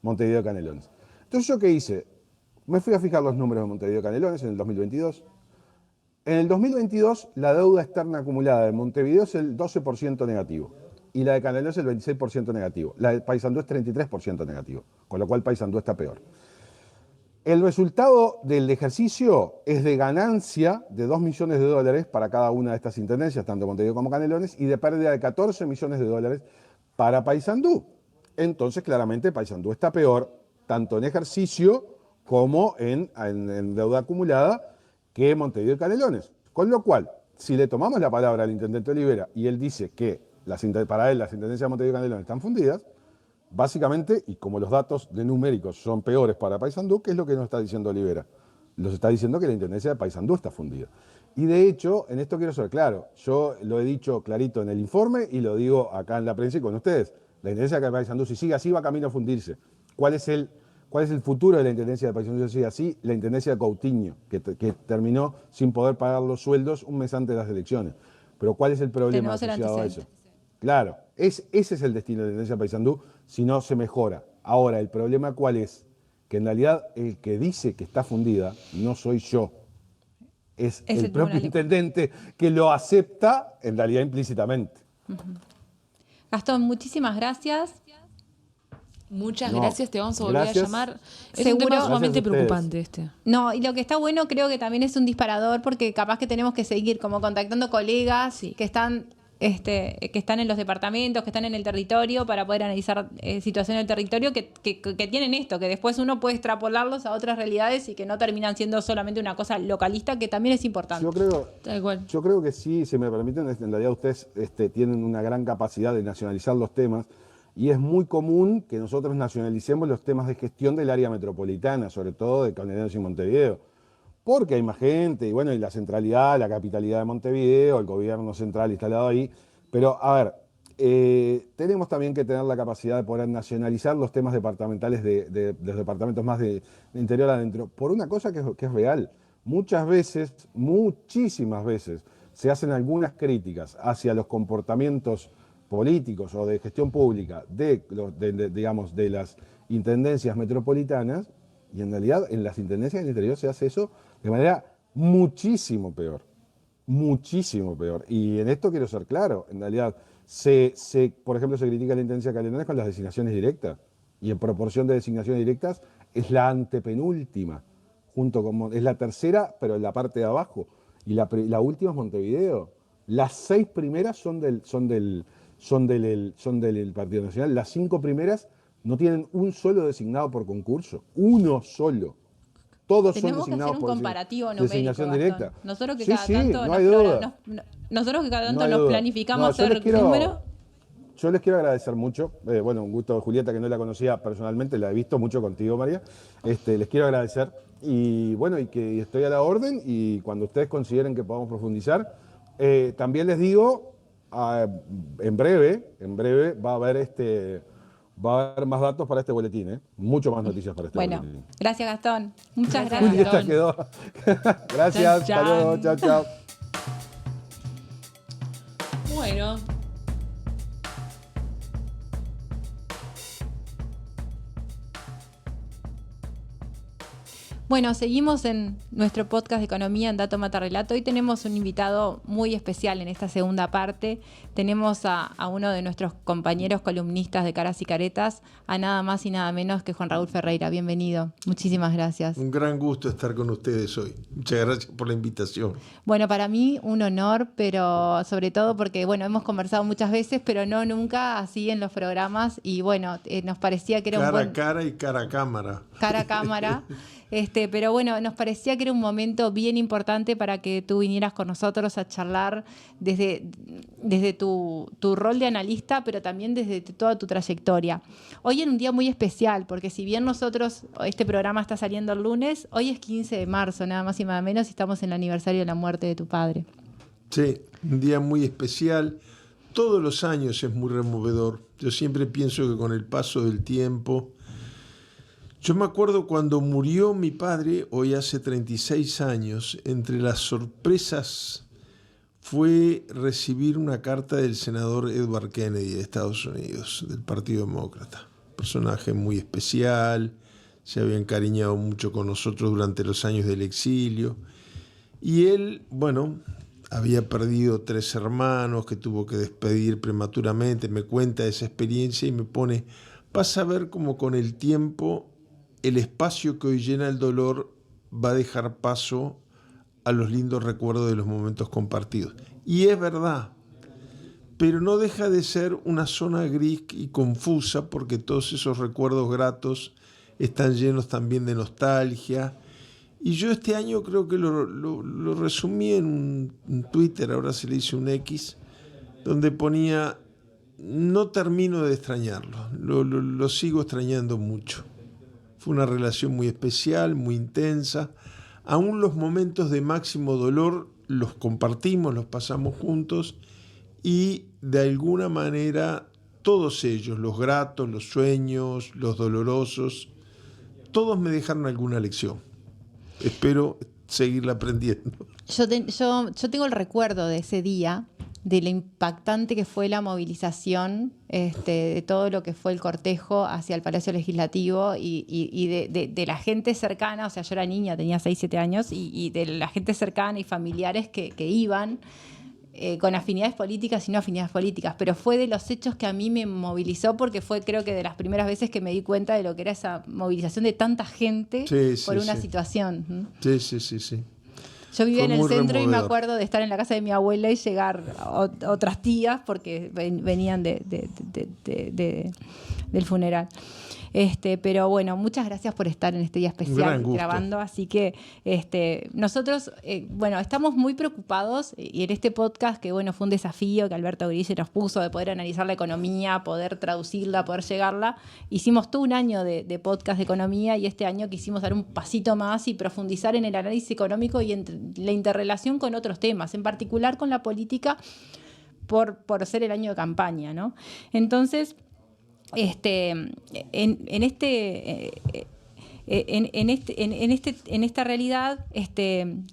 Montevideo y Canelones. Entonces, ¿yo qué hice? Me fui a fijar los números de Montevideo y Canelones en el 2022. En el 2022, la deuda externa acumulada de Montevideo es el 12% negativo y la de Canelones el 26% negativo. La de Paysandú es 33% negativo, con lo cual Paysandú está peor. El resultado del ejercicio es de ganancia de $2 millones para cada una de estas intendencias, tanto Montevideo como Canelones, y de pérdida de $14 millones para Paysandú. Entonces, claramente, Paysandú está peor, tanto en ejercicio como en deuda acumulada, que Montevideo y Canelones. Con lo cual, si le tomamos la palabra al intendente Olivera y él dice que para él las intendencias de Montevideo y Candelón están fundidas, básicamente, y como los datos de numéricos son peores para Paysandú, ¿qué es lo que nos está diciendo Olivera? Nos está diciendo que la intendencia de Paysandú está fundida. Y de hecho, en esto quiero ser claro, yo lo he dicho clarito en el informe y lo digo acá en la prensa y con ustedes. La intendencia de Paysandú, si sigue así, va camino a fundirse. ¿Cuál es el futuro de la intendencia de Paysandú si sigue así? La intendencia de Coutinho, que terminó sin poder pagar los sueldos un mes antes de las elecciones. Pero ¿cuál es el problema asociado a eso? Claro, ese es el destino de la intendencia de Paysandú si no se mejora. Ahora, ¿el problema cuál es? Que en realidad el que dice que está fundida no soy yo. Es el propio intendente que lo acepta en realidad implícitamente. Gastón, muchísimas gracias. Muchas gracias, te vamos a volver a llamar. Es un tema sumamente preocupante este. No, y lo que está bueno creo que también es un disparador porque capaz que tenemos que seguir como contactando colegas que están en los departamentos, que están en el territorio para poder analizar situaciones del territorio que tienen esto, que después uno puede extrapolarlos a otras realidades y que no terminan siendo solamente una cosa localista, que también es importante. Yo creo que sí, si me permiten, en realidad ustedes tienen una gran capacidad de nacionalizar los temas y es muy común que nosotros nacionalicemos los temas de gestión del área metropolitana, sobre todo de Canelones y Montevideo. Porque hay más gente, y bueno, y la centralidad, la capitalidad de Montevideo, el gobierno central instalado ahí. Pero, a ver, tenemos también que tener la capacidad de poder nacionalizar los temas departamentales de los departamentos más de interior adentro, por una cosa que es real. Muchas veces, muchísimas veces, se hacen algunas críticas hacia los comportamientos políticos o de gestión pública digamos, de las intendencias metropolitanas, y en realidad en las intendencias del interior se hace eso de manera muchísimo peor. Y en esto quiero ser claro, en realidad, por ejemplo, se critica la intendencia de Canelones con las designaciones directas, y en proporción de designaciones directas es la antepenúltima, es la tercera, pero en la parte de abajo, y la última es Montevideo. Las 6 primeras son del Partido Nacional, las 5 primeras no tienen un solo designado por concurso, uno solo. Todos son designados por designación directa. Nosotros que cada tanto nos planificamos hacer número. Yo les quiero agradecer mucho. Un gusto, Julieta, que no la conocía personalmente, la he visto mucho contigo, María. Les quiero agradecer y que estoy a la orden y cuando ustedes consideren que podamos profundizar, también les digo, en breve va a haber más datos para este boletín, mucho más noticias para este boletín. Bueno, gracias Gastón. Muchas gracias. Julieta quedó. Gracias, hasta luego, chao. Bueno. Bueno, seguimos en nuestro podcast de Economía en Dato Mata Relato. Hoy tenemos un invitado muy especial en esta segunda parte. Tenemos a uno de nuestros compañeros columnistas de Caras y Caretas, a nada más y nada menos que Juan Raúl Ferreira. Bienvenido. Muchísimas gracias. Un gran gusto estar con ustedes hoy. Muchas gracias por la invitación. Bueno, para mí un honor, pero sobre todo porque, hemos conversado muchas veces, pero no nunca así en los programas. Y nos parecía que era cara a cara y cara a cámara. Cara a cámara. Pero nos parecía que era un momento bien importante para que tú vinieras con nosotros a charlar desde tu rol de analista, pero también desde toda tu trayectoria. Hoy en un día muy especial, porque si bien este programa está saliendo el lunes, hoy es 15 de marzo, nada más y nada menos, y estamos en el aniversario de la muerte de tu padre. Sí, un día muy especial. Todos los años es muy removedor. Yo siempre pienso que con el paso del tiempo... Yo me acuerdo cuando murió mi padre, hoy hace 36 años, entre las sorpresas fue recibir una carta del senador Edward Kennedy de Estados Unidos, del Partido Demócrata. Personaje muy especial, se había encariñado mucho con nosotros durante los años del exilio. Y él, había perdido 3 hermanos que tuvo que despedir prematuramente, me cuenta esa experiencia y me pone, vas a ver cómo con el tiempo el espacio que hoy llena el dolor va a dejar paso a los lindos recuerdos de los momentos compartidos. Y es verdad, pero no deja de ser una zona gris y confusa porque todos esos recuerdos gratos están llenos también de nostalgia Y yo este año creo que lo resumí en un Twitter, ahora se le hizo un X, donde ponía, no termino de extrañarlo, lo sigo extrañando mucho. Fue una relación muy especial, muy intensa. Aún los momentos de máximo dolor los compartimos, los pasamos juntos y de alguna manera todos ellos, los gratos, los sueños, los dolorosos, todos me dejaron alguna lección. Espero seguirla aprendiendo. Yo tengo el recuerdo de ese día, de lo impactante que fue la movilización, de todo lo que fue el cortejo hacia el Palacio Legislativo y de la gente cercana. O sea, yo era niña, tenía 6, 7 años, y de la gente cercana y familiares que iban con afinidades políticas y no afinidades políticas, pero fue de los hechos que a mí me movilizó, porque fue, creo que, de las primeras veces que me di cuenta de lo que era esa movilización de tanta gente por una situación. Sí. Yo vivía en el centro y me removedor. acuerdo de estar en la casa de mi abuela y llegar otras tías porque venían del funeral. Pero bueno, muchas gracias por estar en este día especial grabando. Así que nosotros, estamos muy preocupados, y en este podcast, que bueno, fue un desafío que Alberto Grille nos puso, de poder analizar la economía, poder traducirla, poder llegarla. Hicimos todo un año de podcast de economía, y este año quisimos dar un pasito más y profundizar en el análisis económico y en la interrelación con otros temas, en particular con la política, por ser el año de campaña, ¿no? Entonces, en esta realidad,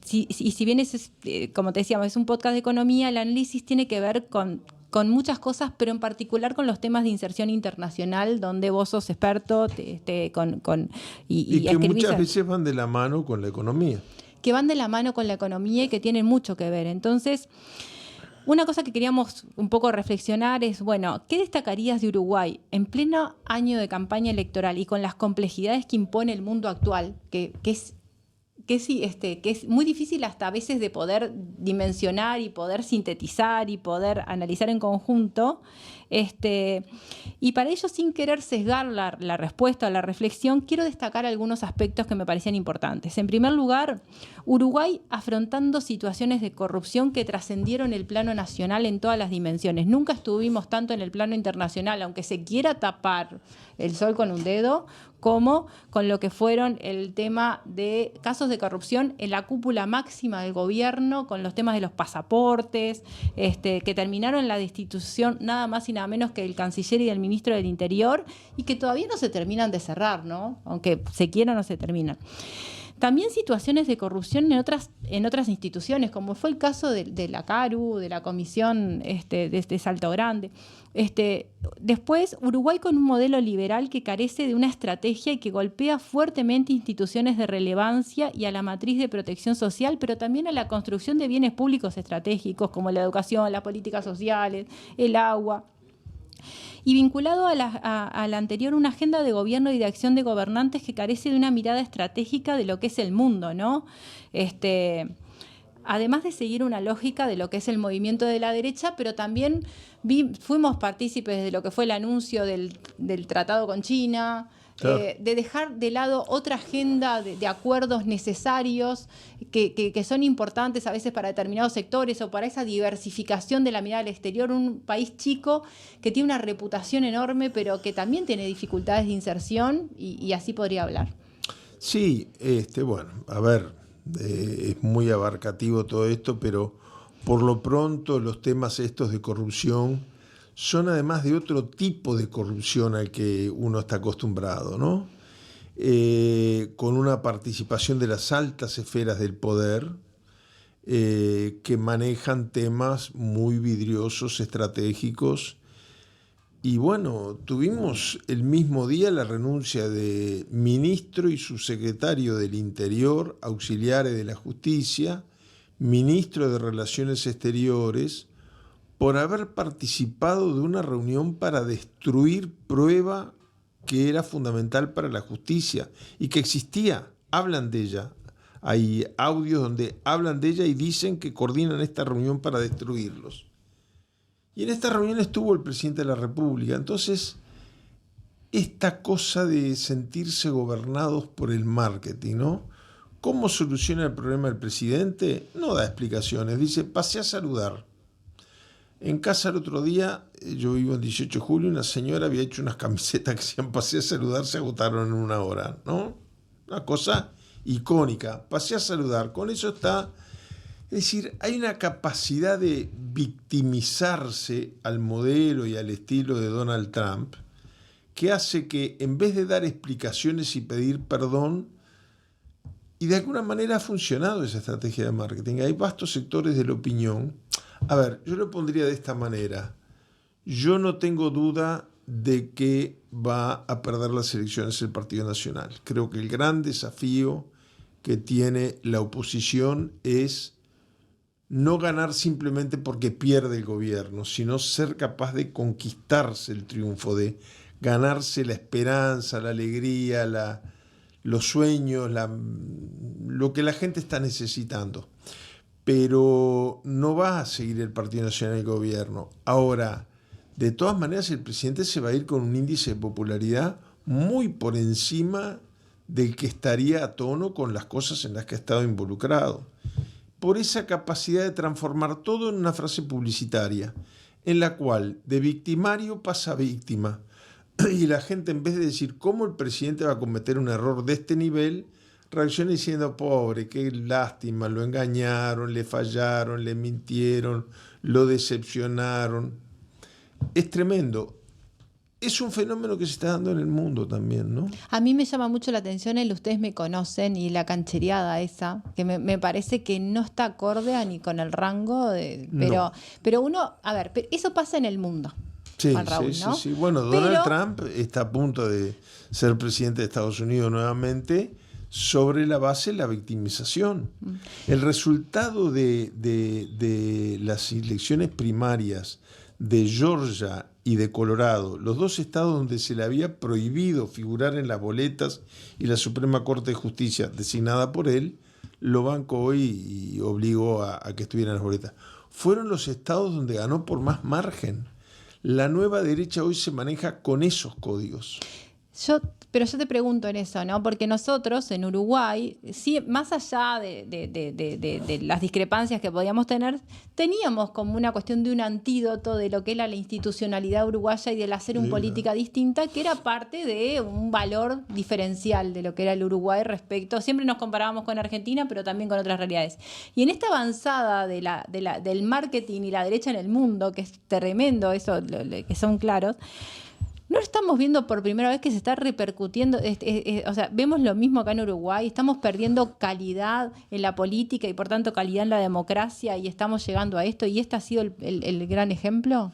si bien es, como te decíamos, es un podcast de economía, el análisis tiene que ver con muchas cosas, pero en particular con los temas de inserción internacional, donde vos sos experto, y que muchas veces van de la mano con la economía. Que van de la mano con la economía y que tienen mucho que ver. Entonces, una cosa que queríamos un poco reflexionar es, bueno, ¿qué destacarías de Uruguay en pleno año de campaña electoral y con las complejidades que impone el mundo actual, que es muy difícil hasta a veces de poder dimensionar y poder sintetizar y poder analizar en conjunto? Y para ello, sin querer sesgar la respuesta o la reflexión, quiero destacar algunos aspectos que me parecían importantes. En primer lugar, Uruguay afrontando situaciones de corrupción que trascendieron el plano nacional en todas las dimensiones. Nunca estuvimos tanto en el plano internacional, aunque se quiera tapar el sol con un dedo, como con lo que fueron el tema de casos de corrupción en la cúpula máxima del gobierno, con los temas de los pasaportes, que terminaron en la destitución nada más y nada menos que del canciller y del ministro del Interior, y que todavía no se terminan de cerrar, ¿no? Aunque se quiera, no se terminan. También situaciones de corrupción en otras instituciones, como fue el caso de la CARU, de la Comisión de Salto Grande. Después, Uruguay con un modelo liberal que carece de una estrategia y que golpea fuertemente instituciones de relevancia y a la matriz de protección social, pero también a la construcción de bienes públicos estratégicos como la educación, las políticas sociales, el agua. Y vinculado a la anterior, una agenda de gobierno y de acción de gobernantes que carece de una mirada estratégica de lo que es el mundo, ¿no? Además de seguir una lógica de lo que es el movimiento de la derecha, pero también fuimos partícipes de lo que fue el anuncio del tratado con China, claro. De dejar de lado otra agenda de acuerdos necesarios que son importantes a veces para determinados sectores o para esa diversificación de la mirada al exterior. Un país chico que tiene una reputación enorme, pero que también tiene dificultades de inserción, y así podría hablar. Sí, bueno, a ver, es muy abarcativo todo esto, pero por lo pronto los temas estos de corrupción son además de otro tipo de corrupción al que uno está acostumbrado, ¿no? Con una participación de las altas esferas del poder que manejan temas muy vidriosos, estratégicos. Y bueno, tuvimos el mismo día la renuncia de ministro y subsecretario del Interior, auxiliares de la Justicia, ministro de Relaciones Exteriores, por haber participado de una reunión para destruir prueba que era fundamental para la justicia y que existía. Hablan de ella. Hay audios donde hablan de ella y dicen que coordinan esta reunión para destruirlos. Y en esta reunión estuvo el presidente de la República. Entonces, esta cosa de sentirse gobernados por el marketing, ¿no? ¿Cómo soluciona el problema el presidente? No da explicaciones, dice, pasé a saludar. En casa el otro día, yo vivo en 18 de julio, una señora había hecho unas camisetas que decían pasé a saludar, se agotaron en 1 hora, ¿no? Una cosa icónica, pasé a saludar, con eso está. Es decir, hay una capacidad de victimizarse al modelo y al estilo de Donald Trump que hace que en vez de dar explicaciones y pedir perdón, y de alguna manera ha funcionado esa estrategia de marketing, hay vastos sectores de la opinión. A ver, yo lo pondría de esta manera. Yo no tengo duda de que va a perder las elecciones el Partido Nacional. Creo que el gran desafío que tiene la oposición es no ganar simplemente porque pierde el gobierno, sino ser capaz de conquistarse el triunfo, de ganarse la esperanza, la alegría, los sueños, lo que la gente está necesitando. Pero no va a seguir el Partido Nacional en el gobierno. Ahora, de todas maneras, el presidente se va a ir con un índice de popularidad muy por encima del que estaría a tono con las cosas en las que ha estado involucrado. Por esa capacidad de transformar todo en una frase publicitaria, en la cual de victimario pasa a víctima. Y la gente, en vez de decir cómo el presidente va a cometer un error de este nivel, reacciona diciendo, pobre, qué lástima, lo engañaron, le fallaron, le mintieron, lo decepcionaron. Es tremendo. Es un fenómeno que se está dando en el mundo también, ¿no? A mí me llama mucho la atención ustedes me conocen y la canchereada esa, que me parece que no está acorde ni con el rango, pero uno, a ver, eso pasa en el mundo. Sí, Juan Raúl, sí, ¿no? sí. Bueno, Donald Trump está a punto de ser presidente de Estados Unidos nuevamente sobre la base de la victimización. El resultado de las elecciones primarias de Georgia y de Colorado, los dos estados donde se le había prohibido figurar en las boletas y la Suprema Corte de Justicia designada por él, lo bancó hoy y obligó a que estuvieran en las boletas. Fueron los estados donde ganó por más margen. La nueva derecha hoy se maneja con esos códigos. Pero yo te pregunto en eso, ¿no? Porque nosotros en Uruguay, sí, más allá de las discrepancias que podíamos tener, teníamos como una cuestión de un antídoto de lo que era la institucionalidad uruguaya y del hacer una política distinta, que era parte de un valor diferencial de lo que era el Uruguay respecto. Siempre nos comparábamos con Argentina, pero también con otras realidades. Y en esta avanzada del marketing y la derecha en el mundo, que es tremendo, eso que son claros, no estamos viendo por primera vez que se está repercutiendo, o sea, vemos lo mismo acá en Uruguay, estamos perdiendo calidad en la política y por tanto calidad en la democracia y estamos llegando a esto y este ha sido el gran ejemplo.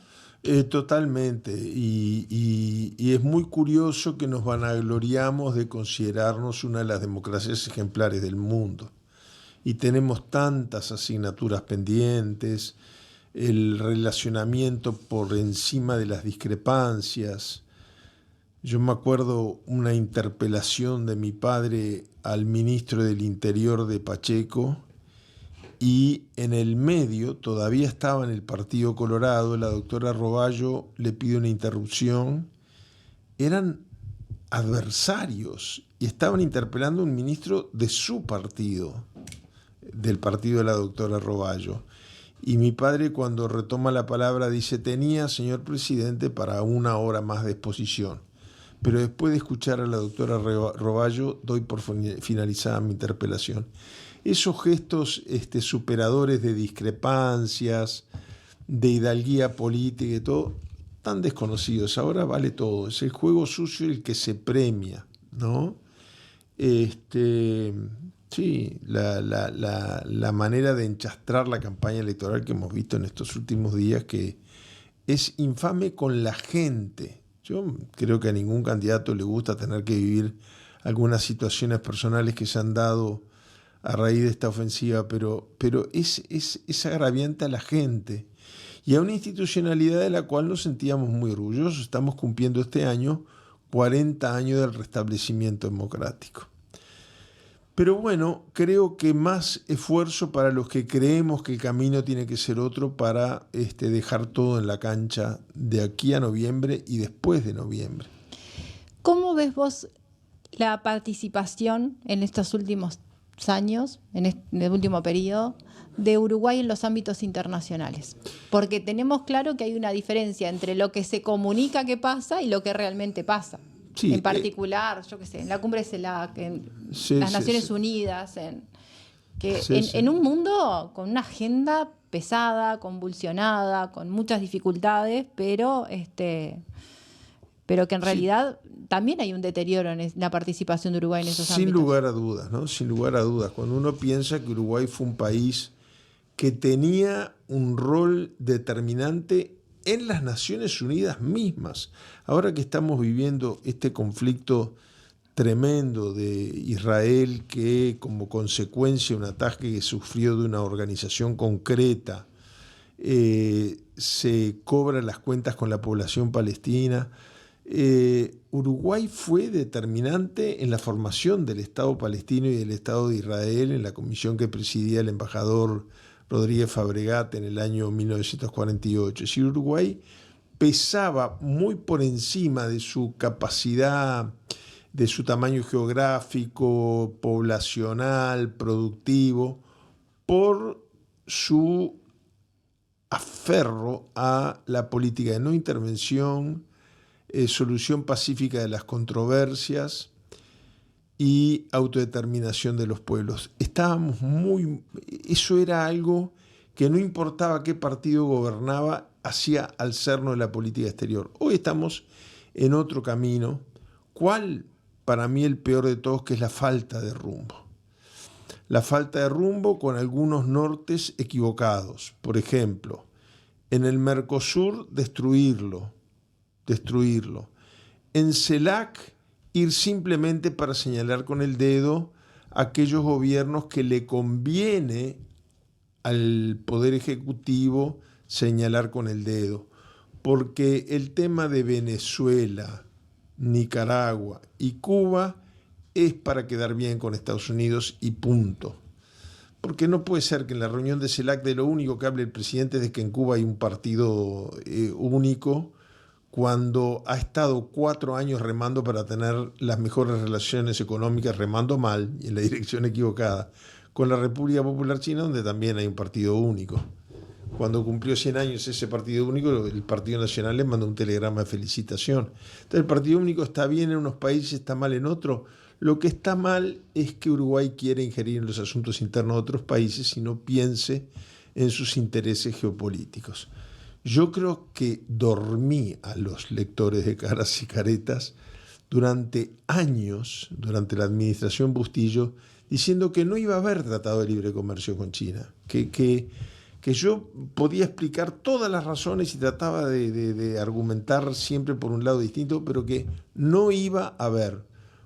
Totalmente, y es muy curioso que nos vanagloriamos de considerarnos una de las democracias ejemplares del mundo y tenemos tantas asignaturas pendientes, el relacionamiento por encima de las discrepancias. Yo me acuerdo una interpelación de mi padre al ministro del Interior de Pacheco y en el medio, todavía estaba en el Partido Colorado, la doctora Roballo le pide una interrupción. Eran adversarios y estaban interpelando a un ministro de su partido, del partido de la doctora Roballo. Y mi padre, cuando retoma la palabra, dice, tenía, señor presidente, para 1 hora más de exposición. Pero después de escuchar a la doctora Roballo, doy por finalizada mi interpelación. Esos gestos superadores de discrepancias, de hidalguía política y todo, tan desconocidos. Ahora vale todo. Es el juego sucio el que se premia, ¿no? Sí, la manera de enchastrar la campaña electoral que hemos visto en estos últimos días, que es infame con la gente. Yo creo que a ningún candidato le gusta tener que vivir algunas situaciones personales que se han dado a raíz de esta ofensiva, pero es agraviante a la gente y a una institucionalidad de la cual nos sentíamos muy orgullosos. Estamos cumpliendo este año 40 años del restablecimiento democrático. Pero bueno, creo que más esfuerzo para los que creemos que el camino tiene que ser otro para dejar todo en la cancha de aquí a noviembre y después de noviembre. ¿Cómo ves vos la participación en estos últimos años, en el último periodo, de Uruguay en los ámbitos internacionales. Porque tenemos claro que hay una diferencia entre lo que se comunica que pasa y lo que realmente pasa. Sí, en particular, yo qué sé, en la cumbre CELAC, en las Naciones Unidas, en un mundo con una agenda pesada, convulsionada, con muchas dificultades, pero que en realidad también hay un deterioro en la participación de Uruguay en esos ámbitos. Sin lugar a dudas, ¿no? Sin lugar a dudas. Cuando uno piensa que Uruguay fue un país que tenía un rol determinante en las Naciones Unidas mismas. Ahora que estamos viviendo este conflicto tremendo de Israel, que como consecuencia de un ataque que sufrió de una organización concreta, se cobran las cuentas con la población palestina. Uruguay fue determinante en la formación del Estado palestino y del Estado de Israel en la comisión que presidía el embajador Rodríguez Fabregat en el año 1948. Es decir, Uruguay pesaba muy por encima de su capacidad, de su tamaño geográfico, poblacional, productivo, por su aferro a la política de no intervención, solución pacífica de las controversias y autodeterminación de los pueblos. Eso era algo que no importaba qué partido gobernaba, hacía al cerno de la política exterior. Hoy estamos en otro camino. ¿Cuál? Para mí el peor de todos, que es la falta de rumbo. La falta de rumbo con algunos nortes equivocados. Por ejemplo, en el Mercosur, destruirlo. En CELAC, ir simplemente para señalar con el dedo a aquellos gobiernos que le conviene al Poder Ejecutivo señalar con el dedo. Porque el tema de Venezuela, Nicaragua y Cuba es para quedar bien con Estados Unidos y punto. Porque no puede ser que en la reunión de CELAC de lo único que hable el presidente es de que en Cuba hay un partido único, cuando ha estado 4 años remando para tener las mejores relaciones económicas, remando mal y en la dirección equivocada, con la República Popular China, donde también hay un partido único. Cuando cumplió 100 años ese partido único, el Partido Nacional le mandó un telegrama de felicitación. Entonces el partido único está bien en unos países, está mal en otros. Lo que está mal es que Uruguay quiere ingerir en los asuntos internos de otros países y no piense en sus intereses geopolíticos. Yo creo que dormí a los lectores de Caras y Caretas durante años, durante la administración Bustillo, diciendo que no iba a haber tratado de libre comercio con China, que yo podía explicar todas las razones y trataba de argumentar siempre por un lado distinto, pero que no iba a haber.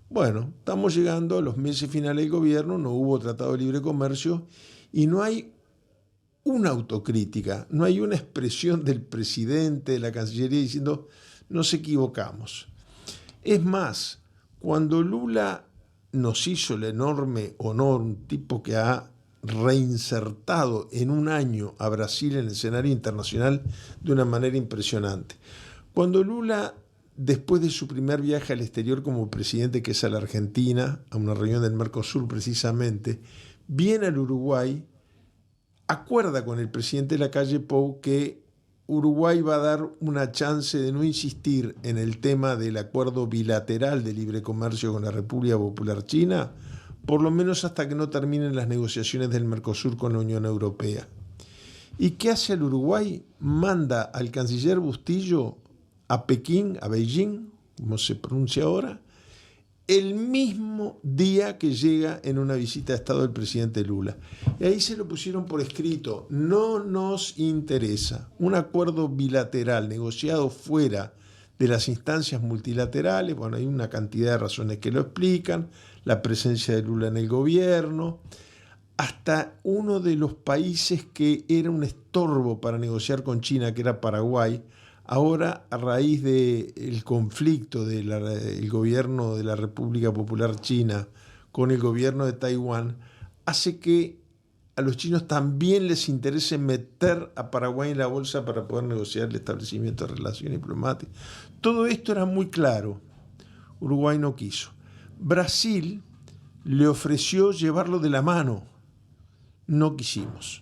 Bueno, estamos llegando a los meses finales del gobierno, no hubo tratado de libre comercio y no hay una autocrítica, no hay una expresión del presidente, de la Cancillería diciendo nos equivocamos. Es más, cuando Lula nos hizo el enorme honor, un tipo que ha reinsertado en un año a Brasil en el escenario internacional de una manera impresionante. Cuando Lula, después de su primer viaje al exterior como presidente, que es a la Argentina, a una reunión del Mercosur precisamente, viene al Uruguay, acuerda con el presidente Lacalle Pou que Uruguay va a dar una chance de no insistir en el tema del acuerdo bilateral de libre comercio con la República Popular China, por lo menos hasta que no terminen las negociaciones del Mercosur con la Unión Europea. ¿Y qué hace el Uruguay? Manda al canciller Bustillo a Pekín, a Beijing, como se pronuncia ahora, el mismo día que llega en una visita de Estado del presidente Lula. Y ahí se lo pusieron por escrito: no nos interesa un acuerdo bilateral negociado fuera de las instancias multilaterales. Bueno, hay una cantidad de razones que lo explican, la presencia de Lula en el gobierno, hasta uno de los países que era un estorbo para negociar con China, que era Paraguay. Ahora, a raíz del conflicto del gobierno de la República Popular China con el gobierno de Taiwán, hace que a los chinos también les interese meter a Paraguay en la bolsa para poder negociar el establecimiento de relaciones diplomáticas. Todo esto era muy claro. Uruguay no quiso. Brasil le ofreció llevarlo de la mano. No quisimos.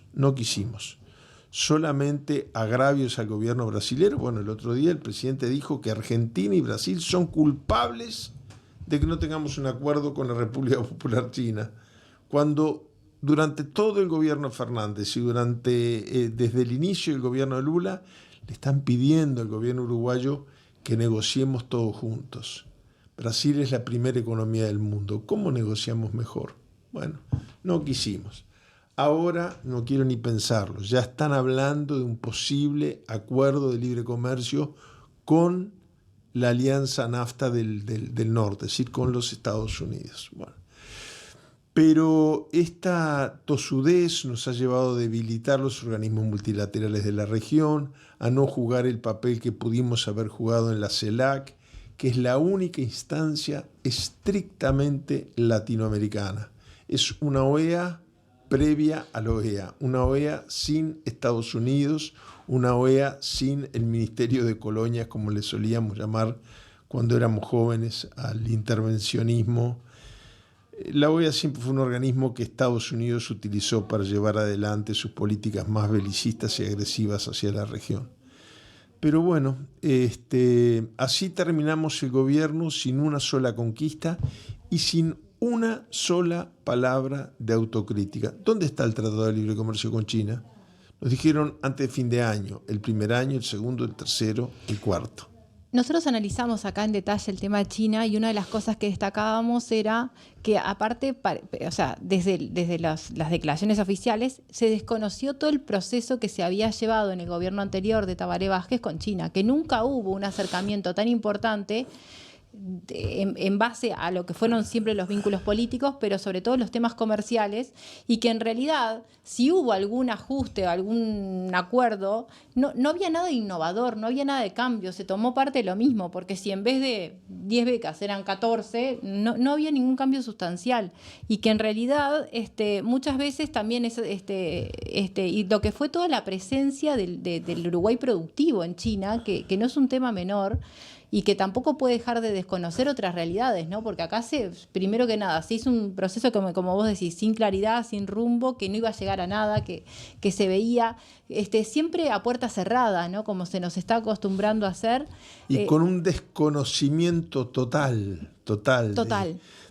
Solamente agravios al gobierno brasilero. Bueno, el otro día el presidente dijo que Argentina y Brasil son culpables de que no tengamos un acuerdo con la República Popular China, cuando durante todo el gobierno Fernández y desde el inicio del gobierno de Lula le están pidiendo al gobierno uruguayo que negociemos todos juntos. Brasil es la primera economía del mundo. ¿Cómo negociamos mejor? Bueno, no quisimos. Ahora no quiero ni pensarlo. Ya están hablando de un posible acuerdo de libre comercio con la alianza NAFTA del norte, es decir, con los Estados Unidos. Bueno, pero esta tosudez nos ha llevado a debilitar los organismos multilaterales de la región, a no jugar el papel que pudimos haber jugado en la CELAC, que es la única instancia estrictamente latinoamericana. Es una OEA previa a la OEA, una OEA sin Estados Unidos, una OEA sin el Ministerio de Colonias, como le solíamos llamar cuando éramos jóvenes, al intervencionismo. La OEA siempre fue un organismo que Estados Unidos utilizó para llevar adelante sus políticas más belicistas y agresivas hacia la región. Pero bueno, así terminamos el gobierno sin una sola conquista y sin una sola palabra de autocrítica. ¿Dónde está el Tratado de Libre Comercio con China? Nos dijeron antes de fin de año, el primer año, el segundo, el tercero, el cuarto. Nosotros analizamos acá en detalle el tema de China y una de las cosas que destacábamos era que aparte, o sea, desde las declaraciones oficiales, se desconoció todo el proceso que se había llevado en el gobierno anterior de Tabaré Vázquez con China, que nunca hubo un acercamiento tan importante en base a lo que fueron siempre los vínculos políticos, pero sobre todo los temas comerciales, y que en realidad si hubo algún ajuste o algún acuerdo, no había nada de innovador, no había nada de cambio, se tomó parte de lo mismo, porque si en vez de 10 becas eran 14, no había ningún cambio sustancial, y que en realidad muchas veces también y lo que fue toda la presencia del Uruguay productivo en China, que no es un tema menor, y que tampoco puede dejar de desconocer otras realidades, ¿no? Porque acá primero que nada, se hizo un proceso como vos decís, sin claridad, sin rumbo, que no iba a llegar a nada, que se veía siempre a puerta cerrada, ¿no? Como se nos está acostumbrando a hacer. Y con un desconocimiento total.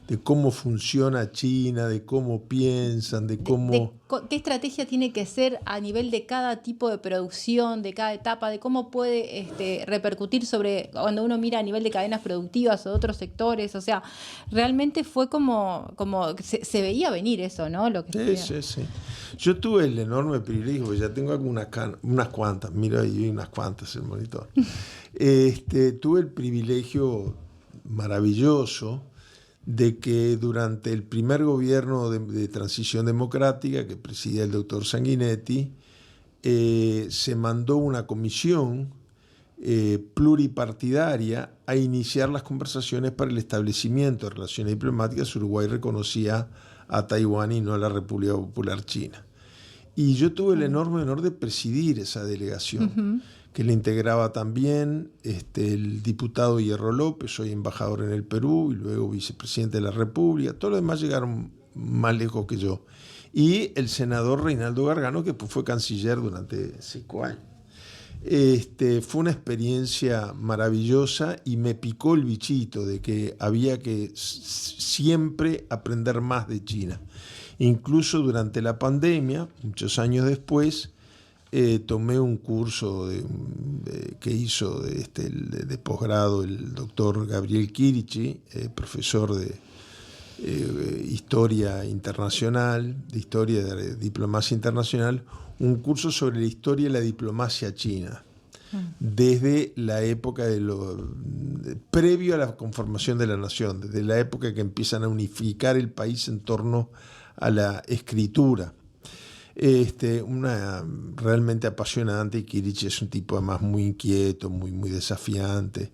De cómo funciona China, de cómo piensan, de cómo... qué estrategia tiene que ser a nivel de cada tipo de producción, de cada etapa, de cómo puede repercutir sobre cuando uno mira a nivel de cadenas productivas o de otros sectores. O sea, realmente fue como se veía venir eso, ¿no? Lo que sí. Yo tuve el enorme privilegio, porque ya tengo unas cuantas, mira ahí unas cuantas el monitor. Tuve el privilegio maravilloso de que durante el primer gobierno de transición democrática que presidía el doctor Sanguinetti, se mandó una comisión pluripartidaria a iniciar las conversaciones para el establecimiento de relaciones diplomáticas. Uruguay reconocía a Taiwán y no a la República Popular China. Y yo tuve el enorme honor de presidir esa delegación, que le integraba también el diputado Hierro López, hoy embajador en el Perú, y luego vicepresidente de la República. Todos los demás llegaron más lejos que yo. Y el senador Reinaldo Gargano, que fue canciller durante 5 años. Fue una experiencia maravillosa y me picó el bichito de que había que siempre aprender más de China. Incluso durante la pandemia, muchos años después, tomé un curso que hizo de posgrado el doctor Gabriel Kirichi, profesor de Historia Internacional, de Historia de Diplomacia Internacional, un curso sobre la historia de la diplomacia china, desde la época previo a la conformación de la nación, desde la época que empiezan a unificar el país en torno a la escritura. Realmente apasionante, y Kirichi es un tipo además muy inquieto, muy desafiante.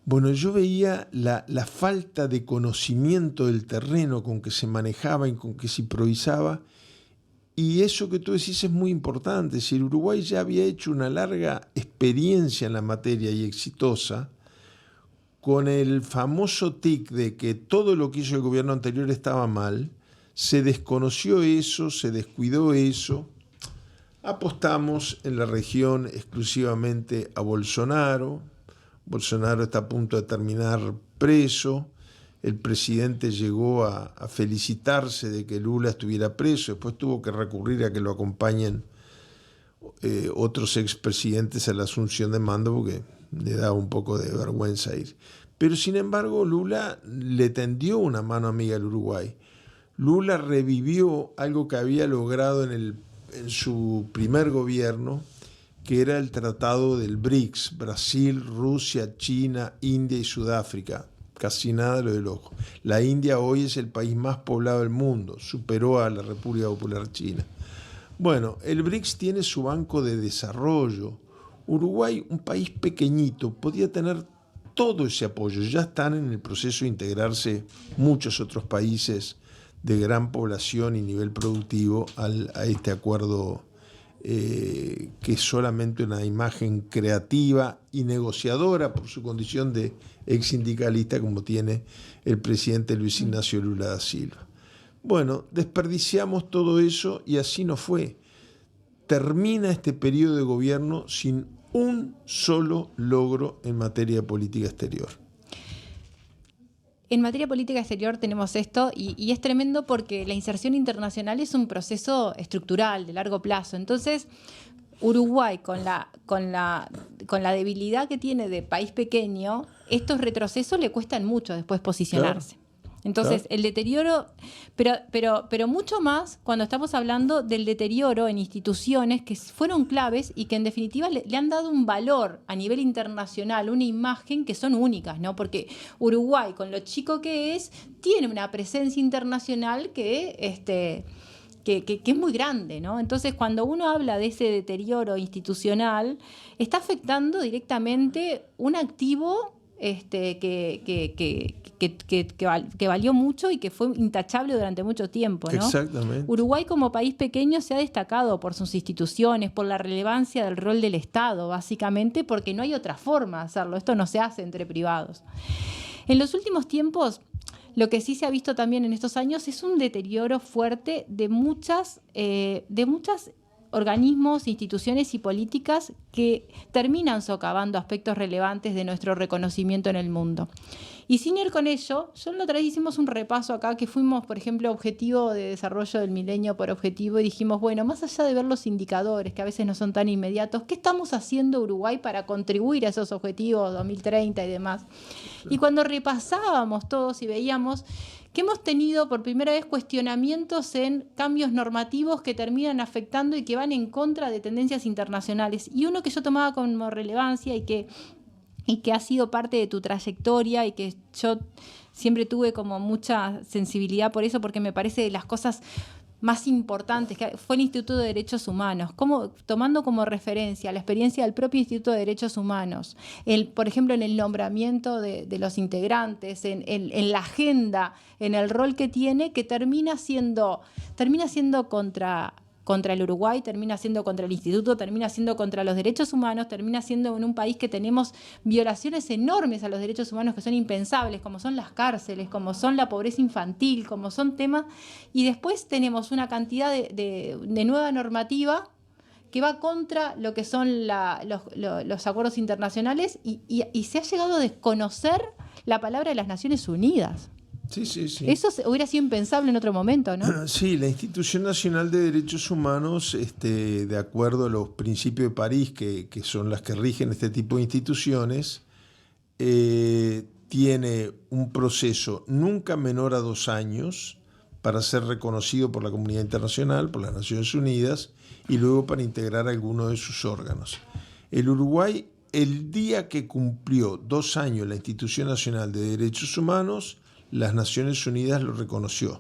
Bueno, yo veía la falta de conocimiento del terreno con que se manejaba y con que se improvisaba, y eso que tú decís es muy importante. Si el Uruguay ya había hecho una larga experiencia en la materia y exitosa, con el famoso tic de que todo lo que hizo el gobierno anterior estaba mal, se desconoció eso, se descuidó eso. Apostamos en la región exclusivamente a Bolsonaro. Bolsonaro está a punto de terminar preso. El presidente llegó a felicitarse de que Lula estuviera preso. Después tuvo que recurrir a que lo acompañen otros expresidentes a la asunción de mando porque le daba un poco de vergüenza ir. Pero sin embargo Lula le tendió una mano amiga al Uruguay. Lula revivió algo que había logrado en su primer gobierno, que era el tratado del BRICS, Brasil, Rusia, China, India y Sudáfrica. Casi nada lo del ojo. La India hoy es el país más poblado del mundo, superó a la República Popular China. Bueno, el BRICS tiene su banco de desarrollo. Uruguay, un país pequeñito, podía tener todo ese apoyo. Ya están en el proceso de integrarse muchos otros países de gran población y nivel productivo a este acuerdo que es solamente una imagen creativa y negociadora por su condición de ex sindicalista como tiene el presidente Luis Ignacio Lula da Silva. Bueno, desperdiciamos todo eso y así no fue. Termina este periodo de gobierno sin un solo logro en materia de política exterior. En materia política exterior tenemos esto y es tremendo porque la inserción internacional es un proceso estructural de largo plazo. Entonces, Uruguay, con la debilidad que tiene de país pequeño, estos retrocesos le cuestan mucho después posicionarse. Claro. Entonces, claro, el deterioro, pero mucho más cuando estamos hablando del deterioro en instituciones que fueron claves y que en definitiva le han dado un valor a nivel internacional, una imagen que son únicas, ¿no? Porque Uruguay, con lo chico que es, tiene una presencia internacional que es muy grande, ¿no? Entonces, cuando uno habla de ese deterioro institucional, está afectando directamente un activo que valió mucho y que fue intachable durante mucho tiempo, ¿no? Exactamente. Uruguay como país pequeño se ha destacado por sus instituciones, por la relevancia del rol del Estado, básicamente porque no hay otra forma de hacerlo. Esto no se hace entre privados. En los últimos tiempos, lo que sí se ha visto también en estos años es un deterioro fuerte de muchas organismos, instituciones y políticas que terminan socavando aspectos relevantes de nuestro reconocimiento en el mundo. Y sin ir con ello, yo la otra vez hicimos un repaso acá que fuimos, por ejemplo, objetivo de desarrollo del milenio por objetivo y dijimos, bueno, más allá de ver los indicadores que a veces no son tan inmediatos, ¿qué estamos haciendo Uruguay para contribuir a esos objetivos 2030 y demás? Y cuando repasábamos todos y veíamos que hemos tenido por primera vez cuestionamientos en cambios normativos que terminan afectando y que van en contra de tendencias internacionales. Y uno que yo tomaba como relevancia y que ha sido parte de tu trayectoria y que yo siempre tuve como mucha sensibilidad por eso, porque me parece de las cosas más importantes, que fue el Instituto de Derechos Humanos, tomando como referencia la experiencia del propio Instituto de Derechos Humanos, por ejemplo, en el nombramiento de los integrantes, en la agenda, en el rol que tiene, que termina siendo contra el Uruguay, termina siendo contra el Instituto, termina siendo contra los derechos humanos, termina siendo en un país que tenemos violaciones enormes a los derechos humanos que son impensables, como son las cárceles, como son la pobreza infantil, como son temas, y después tenemos una cantidad de nueva normativa que va contra lo que son los acuerdos internacionales y se ha llegado a desconocer la palabra de las Naciones Unidas. Sí. Eso hubiera sido impensable en otro momento, ¿no? Sí, la Institución Nacional de Derechos Humanos, de acuerdo a los principios de París, que son las que rigen este tipo de instituciones, tiene un proceso nunca menor a 2 años para ser reconocido por la comunidad internacional, por las Naciones Unidas, y luego para integrar alguno de sus órganos. El Uruguay, el día que cumplió 2 años la Institución Nacional de Derechos Humanos, las Naciones Unidas lo reconoció.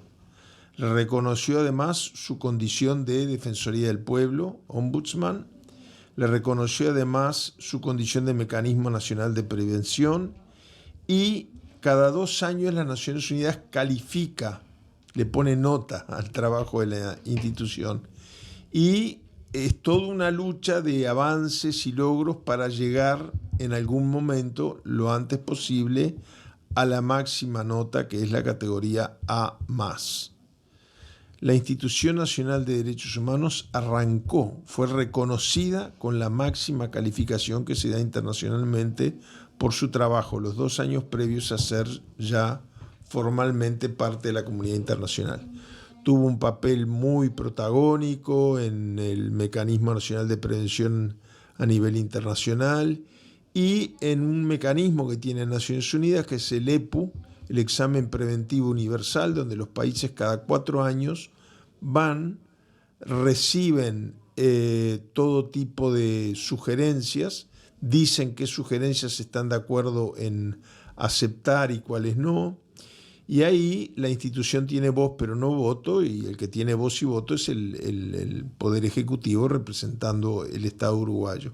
Le reconoció además su condición de Defensoría del Pueblo, Ombudsman. Le reconoció además su condición de Mecanismo Nacional de Prevención. Y cada 2 años las Naciones Unidas califica, le pone nota al trabajo de la institución. Y es toda una lucha de avances y logros para llegar en algún momento, lo antes posible, a la máxima nota, que es la categoría A+. La Institución Nacional de Derechos Humanos fue reconocida con la máxima calificación que se da internacionalmente por su trabajo, los 2 años previos a ser ya formalmente parte de la comunidad internacional. Tuvo un papel muy protagónico en el Mecanismo Nacional de Prevención a nivel internacional y en un mecanismo que tiene Naciones Unidas, que es el EPU, el Examen Preventivo Universal, donde los países cada 4 años reciben todo tipo de sugerencias, dicen qué sugerencias están de acuerdo en aceptar y cuáles no, y ahí la institución tiene voz pero no voto, y el que tiene voz y voto es el Poder Ejecutivo representando el Estado uruguayo.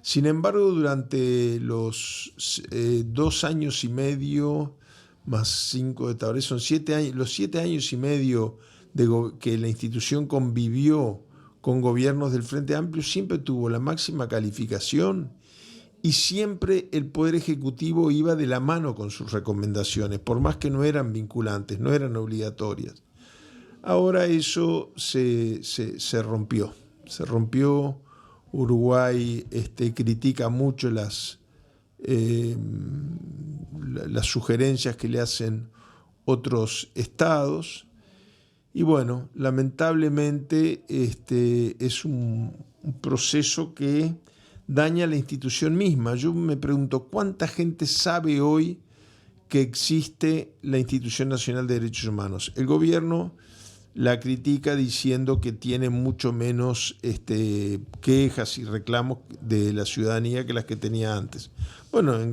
Sin embargo, durante los 2 años y medio, más 5 de Tabaré, son 7 años, los 7 años y medio que la institución convivió con gobiernos del Frente Amplio, siempre tuvo la máxima calificación y siempre el Poder Ejecutivo iba de la mano con sus recomendaciones, por más que no eran vinculantes, no eran obligatorias. Ahora eso se rompió. Se rompió. Uruguay critica mucho las sugerencias que le hacen otros estados. Y bueno, lamentablemente es un proceso que daña a la institución misma. Yo me pregunto, ¿cuánta gente sabe hoy que existe la Institución Nacional de Derechos Humanos? El gobierno la critica diciendo que tiene mucho menos quejas y reclamos de la ciudadanía que las que tenía antes. Bueno, en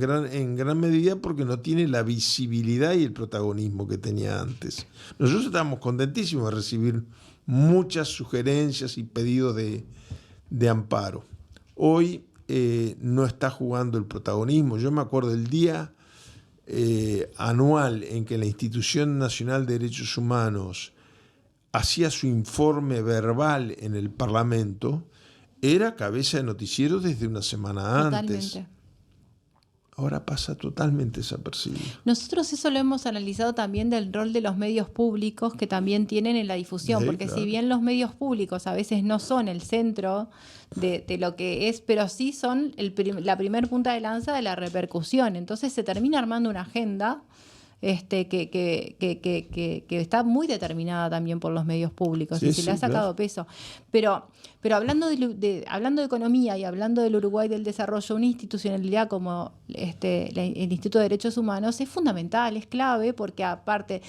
gran medida porque no tiene la visibilidad y el protagonismo que tenía antes. Nosotros estamos contentísimos de recibir muchas sugerencias y pedidos de amparo. Hoy no está jugando el protagonismo. Yo me acuerdo del día anual en que la Institución Nacional de Derechos Humanos hacía su informe verbal en el Parlamento, era cabeza de noticiero desde una semana antes. Totalmente. Ahora pasa totalmente desapercibido. Nosotros eso lo hemos analizado también del rol de los medios públicos que también tienen en la difusión, porque claro, si bien los medios públicos a veces no son el centro de lo que es, pero sí son la primer punta de lanza de la repercusión. Entonces se termina armando una agenda que está muy determinada también por los medios públicos, y se le ha sacado peso. Pero hablando de economía y hablando del Uruguay del desarrollo, una institucionalidad como el Instituto de Derechos Humanos es fundamental, es clave, porque aparte,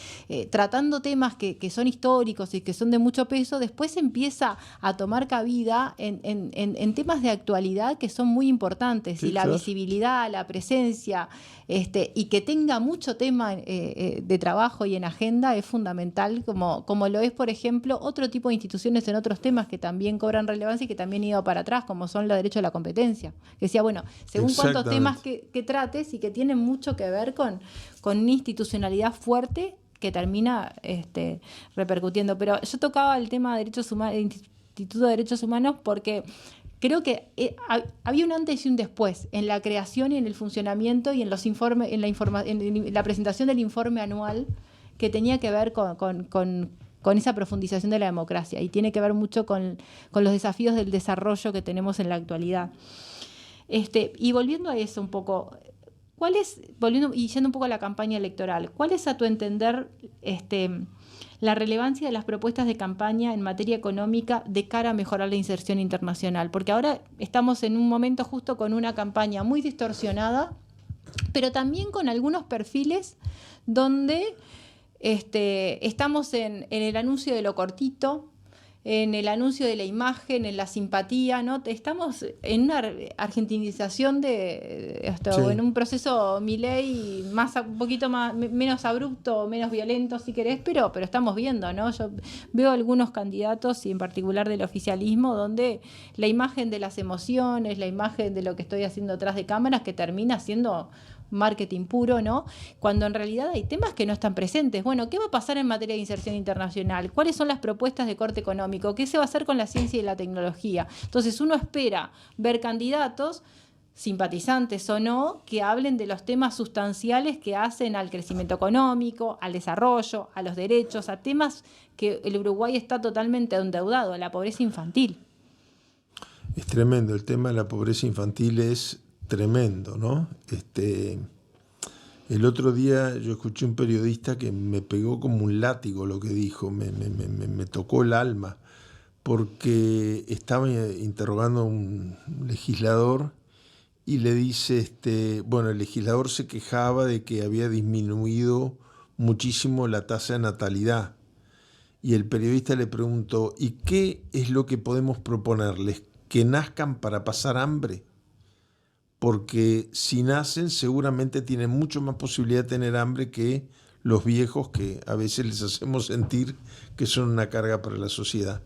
tratando temas que son históricos y que son de mucho peso, después empieza a tomar cabida en temas de actualidad que son muy importantes, y la visibilidad, la presencia, y que tenga mucho tema de trabajo y en agenda es fundamental, como lo es, por ejemplo, otro tipo de instituciones en otros temas que también cobran relevancia y que también han ido para atrás, como son los derechos a la competencia. Que decía, bueno, según cuántos temas que trates y que tienen mucho que ver con una institucionalidad fuerte que termina repercutiendo. Pero yo tocaba el tema de derechos humanos, el Instituto de Derechos Humanos, porque creo que había un antes y un después en la creación y en el funcionamiento y en los informes, en la presentación del informe anual, que tenía que ver con esa profundización de la democracia, y tiene que ver mucho con los desafíos del desarrollo que tenemos en la actualidad. Y volviendo a eso un poco, y yendo un poco a la campaña electoral, ¿cuál es, a tu entender, la relevancia de las propuestas de campaña en materia económica de cara a mejorar la inserción internacional? Porque ahora estamos en un momento justo con una campaña muy distorsionada, pero también con algunos perfiles donde estamos en el anuncio de lo cortito, en el anuncio de la imagen, en la simpatía, ¿no? Estamos en una argentinización en un proceso Milei un poquito menos abrupto, menos violento, si querés, pero estamos viendo, ¿no? Yo veo algunos candidatos, y en particular del oficialismo, donde la imagen de las emociones, la imagen de lo que estoy haciendo atrás de cámaras, que termina siendo marketing puro, ¿no? Cuando en realidad hay temas que no están presentes. Bueno, ¿qué va a pasar en materia de inserción internacional? ¿Cuáles son las propuestas de corte económico? ¿Qué se va a hacer con la ciencia y la tecnología? Entonces uno espera ver candidatos, simpatizantes o no, que hablen de los temas sustanciales que hacen al crecimiento económico, al desarrollo, a los derechos, a temas que el Uruguay está totalmente endeudado, a la pobreza infantil. Es tremendo, el tema de la pobreza infantil es tremendo, ¿no? El otro día yo escuché un periodista que me pegó como un látigo lo que dijo, me tocó el alma, porque estaba interrogando a un legislador y le dice, el legislador se quejaba de que había disminuido muchísimo la tasa de natalidad. Y el periodista le preguntó, ¿y qué es lo que podemos proponerles? ¿Que nazcan para pasar hambre? Porque si nacen seguramente tienen mucho más posibilidad de tener hambre que los viejos, que a veces les hacemos sentir que son una carga para la sociedad.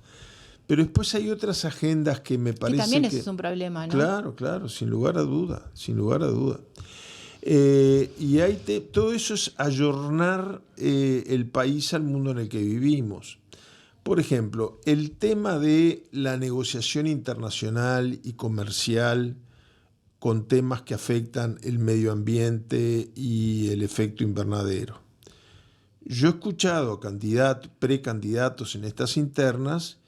Pero después hay otras agendas que me parece que... también eso es un problema, ¿no? Claro, sin lugar a duda. Todo eso es ayornar el país al mundo en el que vivimos. Por ejemplo, el tema de la negociación internacional y comercial con temas que afectan el medio ambiente y el efecto invernadero. Yo he escuchado precandidatos en estas internas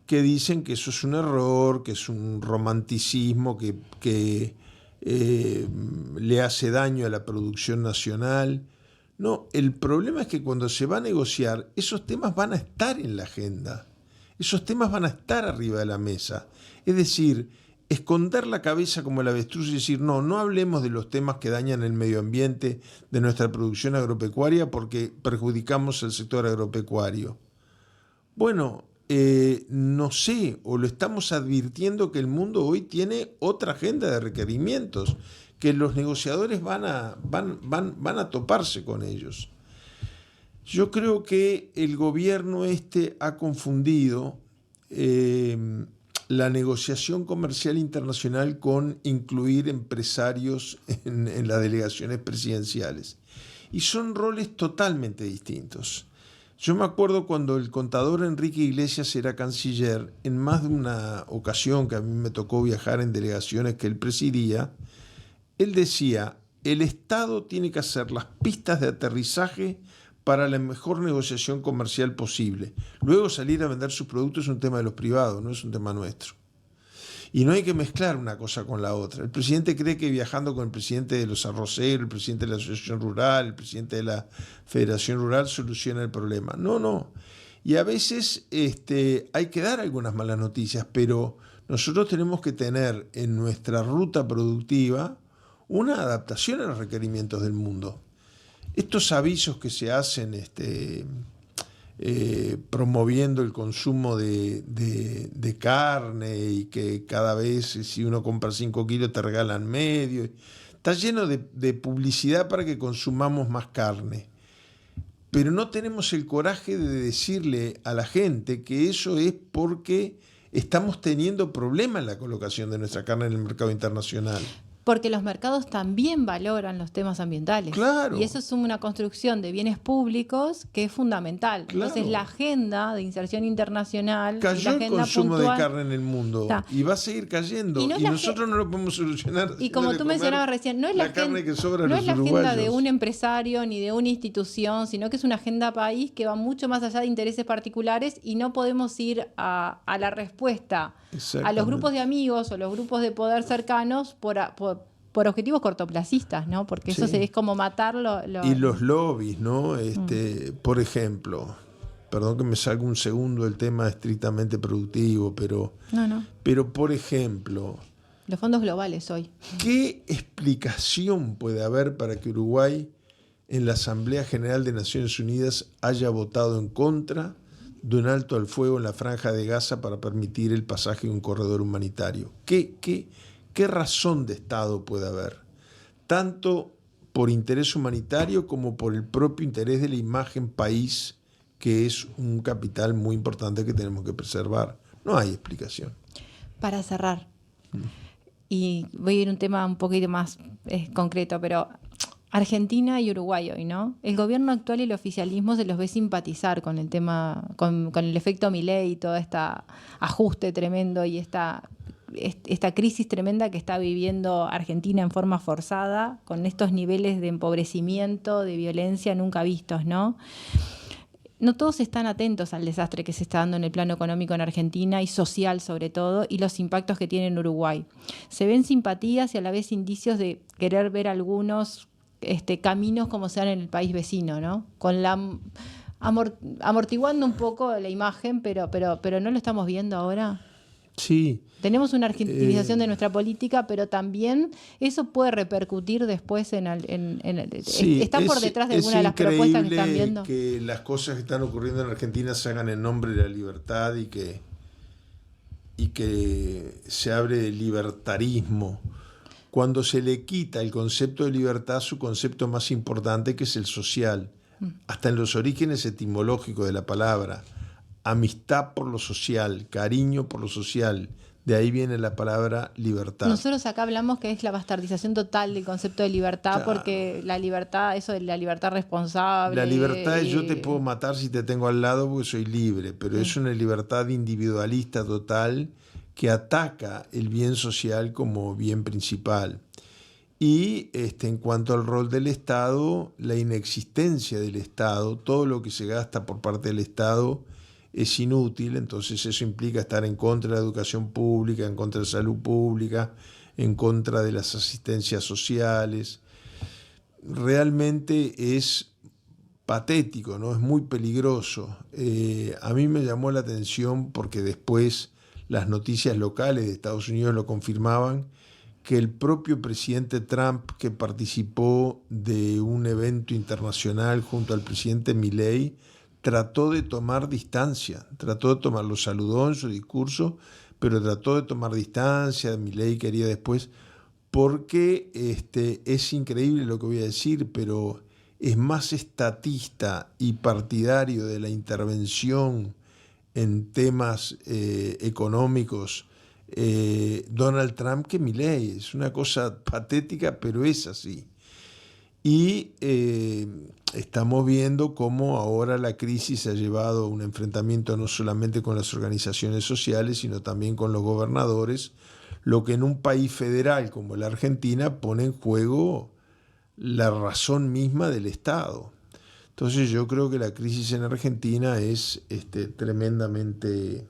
que dicen que eso es un error, que es un romanticismo que le hace daño a la producción nacional. No, el problema es que cuando se va a negociar, esos temas van a estar en la agenda, esos temas van a estar arriba de la mesa. Es decir, esconder la cabeza como el avestruz y decir, no hablemos de los temas que dañan el medio ambiente de nuestra producción agropecuaria porque perjudicamos el sector agropecuario. Bueno, no sé, o lo estamos advirtiendo que el mundo hoy tiene otra agenda de requerimientos, que los negociadores van a toparse con ellos. Yo creo que el gobierno ha confundido la negociación comercial internacional con incluir empresarios en las delegaciones presidenciales. Y son roles totalmente distintos. Yo me acuerdo cuando el contador Enrique Iglesias era canciller, en más de una ocasión que a mí me tocó viajar en delegaciones que él presidía, él decía, el Estado tiene que hacer las pistas de aterrizaje para la mejor negociación comercial posible. Luego salir a vender sus productos es un tema de los privados, no es un tema nuestro. Y no hay que mezclar una cosa con la otra. El presidente cree que viajando con el presidente de los arroceros, el presidente de la Asociación Rural, el presidente de la Federación Rural soluciona el problema. No. Y a veces hay que dar algunas malas noticias, pero nosotros tenemos que tener en nuestra ruta productiva una adaptación a los requerimientos del mundo. Estos avisos que se hacen promoviendo el consumo de carne y que cada vez si uno compra 5 kilos te regalan medio, está lleno de publicidad para que consumamos más carne. Pero no tenemos el coraje de decirle a la gente que eso es porque estamos teniendo problemas en la colocación de nuestra carne en el mercado internacional. Porque los mercados también valoran los temas ambientales. Claro. Y eso es una construcción de bienes públicos que es fundamental. Claro. Entonces, la agenda de inserción internacional... Cayó y la agenda el consumo puntual, de carne en el mundo y va a seguir cayendo. Y nosotros no lo podemos solucionar. Y como tú mencionabas recién, no es la carne que sobra no a los es la uruguayos. agenda de un empresario ni de una institución, sino que es una agenda país que va mucho más allá de intereses particulares y no podemos ir a la respuesta a los grupos de amigos o los grupos de poder cercanos por objetivos cortoplacistas, ¿no? Porque eso es como matarlo. Y los lobbies, ¿no? Por ejemplo, perdón que me salga un segundo el tema estrictamente productivo, pero por ejemplo, los fondos globales hoy. ¿Qué explicación puede haber para que Uruguay en la Asamblea General de Naciones Unidas haya votado en contra de un alto al fuego en la Franja de Gaza para permitir el pasaje de un corredor humanitario? ¿Qué razón de Estado puede haber? Tanto por interés humanitario como por el propio interés de la imagen país, que es un capital muy importante que tenemos que preservar. No hay explicación. Para cerrar, y voy a ir a un tema un poquito más concreto, pero Argentina y Uruguay hoy, ¿no? El gobierno actual y el oficialismo se los ve simpatizar con el tema, con el efecto Milei y todo este ajuste tremendo y esta crisis tremenda que está viviendo Argentina en forma forzada, con estos niveles de empobrecimiento, de violencia nunca vistos, ¿no? No todos están atentos al desastre que se está dando en el plano económico en Argentina y social sobre todo, y los impactos que tiene en Uruguay. Se ven simpatías y a la vez indicios de querer ver algunos caminos como sean en el país vecino, ¿no? Con amortiguando un poco la imagen, pero no lo estamos viendo ahora. Sí. Tenemos una argentinización de nuestra política, pero también eso puede repercutir después Sí, ¿están por detrás de alguna de las propuestas que están viendo? Que las cosas que están ocurriendo en Argentina se hagan en nombre de la libertad y que se abre el libertarismo. Cuando se le quita el concepto de libertad, su concepto más importante, que es el social. Hasta en los orígenes etimológicos de la palabra. Amistad por lo social, cariño por lo social. De ahí viene la palabra libertad. Nosotros acá hablamos que es la bastardización total del concepto de libertad, claro. Porque la libertad, eso de la libertad responsable... La libertad es yo te puedo matar si te tengo al lado porque soy libre, pero es una libertad individualista total que ataca el bien social como bien principal. Y en cuanto al rol del Estado, la inexistencia del Estado, todo lo que se gasta por parte del Estado es inútil, entonces eso implica estar en contra de la educación pública, en contra de la salud pública, en contra de las asistencias sociales. Realmente es patético, ¿no? Es muy peligroso. A mí me llamó la atención porque después las noticias locales de Estados Unidos lo confirmaban, que el propio presidente Trump, que participó de un evento internacional junto al presidente Milei, trató de tomar distancia, lo saludó en su discurso, pero trató de tomar distancia. Milei quería después, porque es increíble lo que voy a decir, pero es más estatista y partidario de la intervención en temas económicos Donald Trump que Milei. Es una cosa patética, pero es así. Y estamos viendo cómo ahora la crisis ha llevado a un enfrentamiento no solamente con las organizaciones sociales, sino también con los gobernadores, lo que en un país federal como la Argentina pone en juego la razón misma del Estado. Entonces yo creo que la crisis en Argentina es tremendamente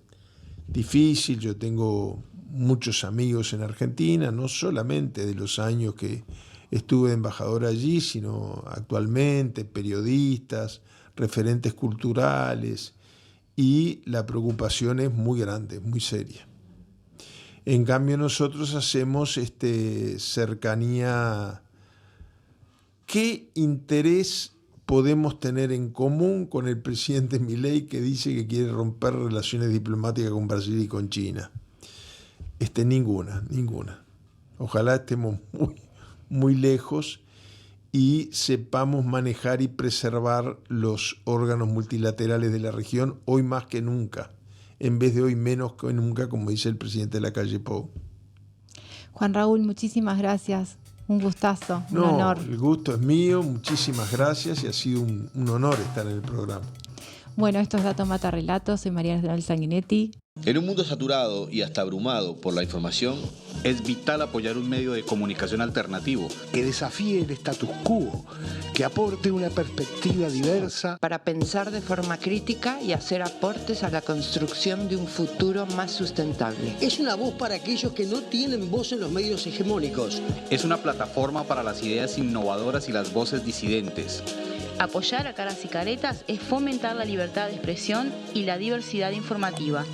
difícil. Yo tengo muchos amigos en Argentina, no solamente de los años que estuve de embajador allí, sino actualmente periodistas, referentes culturales, y la preocupación es muy grande, muy seria. En cambio nosotros hacemos cercanía. ¿Qué interés podemos tener en común con el presidente Milei, que dice que quiere romper relaciones diplomáticas con Brasil y con China? Ninguna. Ojalá estemos muy lejos y sepamos manejar y preservar los órganos multilaterales de la región hoy más que nunca, en vez de hoy menos que nunca, como dice el presidente de la calle Pou. Juan Raúl, muchísimas gracias. Un gustazo, un honor. El gusto es mío, muchísimas gracias y ha sido un honor estar en el programa. Bueno, esto es Dato Mata Relatos, soy María Isabel Sanguinetti. En un mundo saturado y hasta abrumado por la información, es vital apoyar un medio de comunicación alternativo que desafíe el status quo, que aporte una perspectiva diversa para pensar de forma crítica y hacer aportes a la construcción de un futuro más sustentable. Es una voz para aquellos que no tienen voz en los medios hegemónicos. Es una plataforma para las ideas innovadoras y las voces disidentes. Apoyar a Caras y Caretas es fomentar la libertad de expresión y la diversidad informativa.